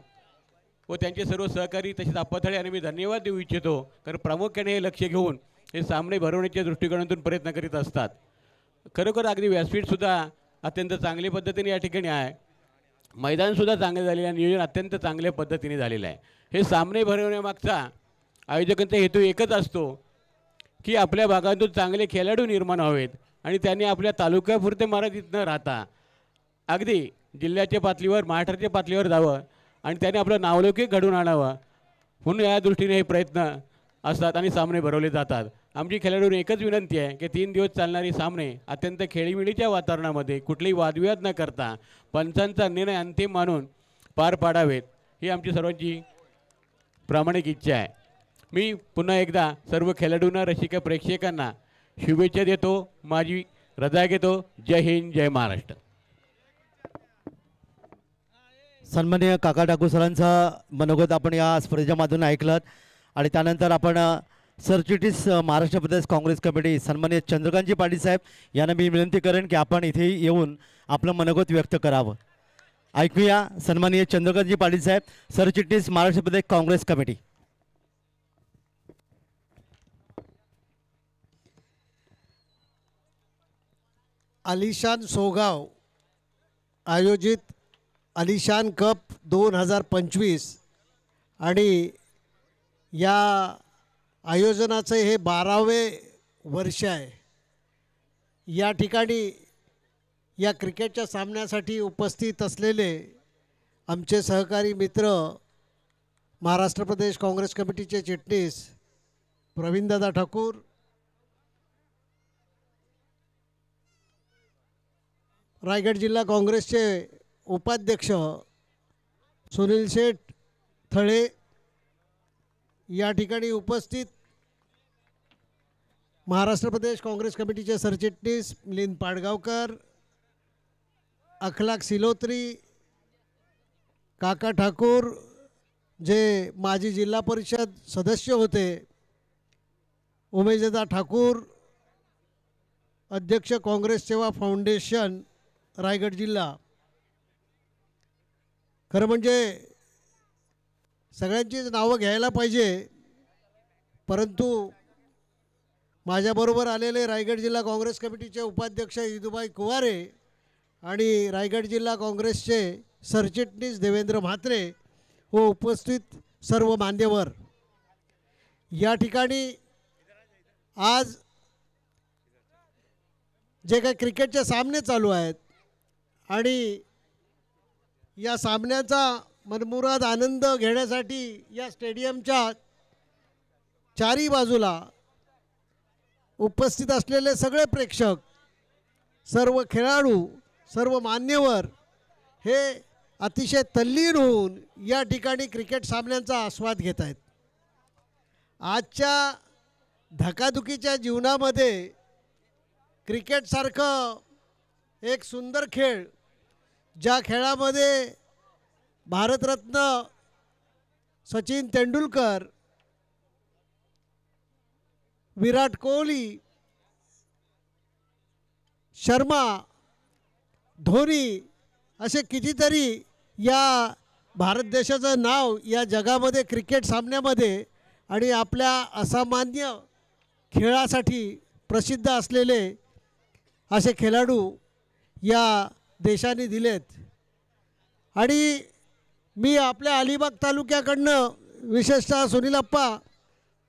व त्यांचे सर्व सहकारी तसेच आप्पाथळे यांनी मी धन्यवाद देऊ इच्छितो, कारण प्रामुख्याने हे लक्ष घेऊन हे सामने भरवण्याच्या दृष्टिकोनातून प्रयत्न करीत असतात. खरोखर अगदी व्यासपीठसुद्धा अत्यंत चांगल्या पद्धतीने या ठिकाणी आहे, मैदानसुद्धा चांगले झालेलं आहे, नियोजन अत्यंत चांगल्या पद्धतीने झालेलं आहे. हे सामने भरवण्यामागचा आयोजकांचा हेतू एकच असतो की आपल्या भागातून चांगले खेळाडू निर्माण व्हावेत आणि त्यांनी आपल्या तालुक्यापुरते मर्यादित न राहता अगदी जिल्ह्याच्या पातळीवर महाराष्ट्राच्या पातळीवर जावं आणि त्याने आपलं नावलौकिक घडवून आणावं म्हणून या दृष्टीने हे प्रयत्न असतात आणि सामने भरवले जातात. आमची खेळाडूंना एकच विनंती आहे की 3 दिवस चालणारी सामने अत्यंत खेळीमेळीच्या वातावरणामध्ये कुठलेही वादविवाद न करता पंचांचा निर्णय अंतिम मानून पार पाडावेत ही आमची सर्वांची प्रामाणिक इच्छा आहे. मी पुन्हा एकदा सर्व खेळाडूंना रसिक प्रेक्षकांना शुभेच्छा देतो, माझी रजा घेतो. जय हिंद, जय महाराष्ट्र. सन्माननीय काका ठाकूर सरांचा मनोगत आपण या स्पर्धेच्या माध्यमातून ऐकलं आणि त्यानंतर आपण सरचिटणीस महाराष्ट्र प्रदेश काँग्रेस कमिटी सन्माननीय चंद्रकांतजी पाटील साहेब यांना मी विनंती करेन की आपण इथे येऊन आपलं मनोगत व्यक्त करावं. ऐकूया सन्माननीय चंद्रकांतजी पाटील साहेब, सरचिटणीस महाराष्ट्र प्रदेश काँग्रेस कमिटी. आलिशान सोगाव आयोजित आलिशान कप 2025 आणि या आयोजनाचे हे 12वे वर्ष आहे. या ठिकाणी या क्रिकेटच्या सामन्यासाठी उपस्थित असलेले आमचे सहकारी मित्र महाराष्ट्र प्रदेश काँग्रेस कमिटीचे चिटणीस प्रवीणदादा ठाकूर, रायगड जिल्हा काँग्रेसचे उपाध्यक्ष सुनील शेठ थळे या ठिकाणी उपस्थित, महाराष्ट्र प्रदेश काँग्रेस कमिटीचे सरचिटणीस मिलिंद पाडगावकर, अखलाक सिलोत्री, काका ठाकूर जे माजी जिल्हा परिषद सदस्य होते, उमेशदादा ठाकूर अध्यक्ष काँग्रेस सेवा फाउंडेशन रायगड जिल्हा. खरं म्हणजे सगळ्यांचीच नावं घ्यायला पाहिजे, परंतु माझ्याबरोबर आलेले रायगड जिल्हा काँग्रेस कमिटीचे उपाध्यक्ष इदुबाई कुवारे आणि रायगड जिल्हा काँग्रेसचे सरचिटणीस देवेंद्र म्हात्रे व उपस्थित सर्व मान्यवर, या ठिकाणी आज जे काही क्रिकेटचे सामने चालू आहेत आणि या सामन्याचा मनमुराद आनंद घेण्यासाठी या स्टेडियमच्या चारी बाजूला उपस्थित असलेले सगळे प्रेक्षक, सर्व खेळाडू, सर्व मान्यवर हे अतिशय तल्लीन होऊन या ठिकाणी क्रिकेट सामन्यांचा आस्वाद घेत आहेत. आजच्या धकाधुकीच्या जीवनामध्ये क्रिकेटसारखं एक सुंदर खेळ, ज्या खेळामध्ये भारतरत्न सचिन तेंडुलकर, विराट कोहली, शर्मा, धोनी असे कितीतरी या भारत देशाचं नाव या जगामध्ये क्रिकेट सामन्यामध्ये आणि आपल्या असामान्य खेळासाठी प्रसिद्ध असलेले असे खेळाडू या देशाने दिलेत. आणि मी आपल्या अलिबाग तालुक्याकडनं विशेषतः सुनीलप्पा,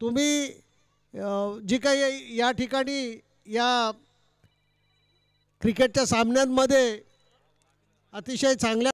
तुम्ही जी काही या ठिकाणी या क्रिकेटच्या सामन्यांमध्ये अतिशय चांगल्या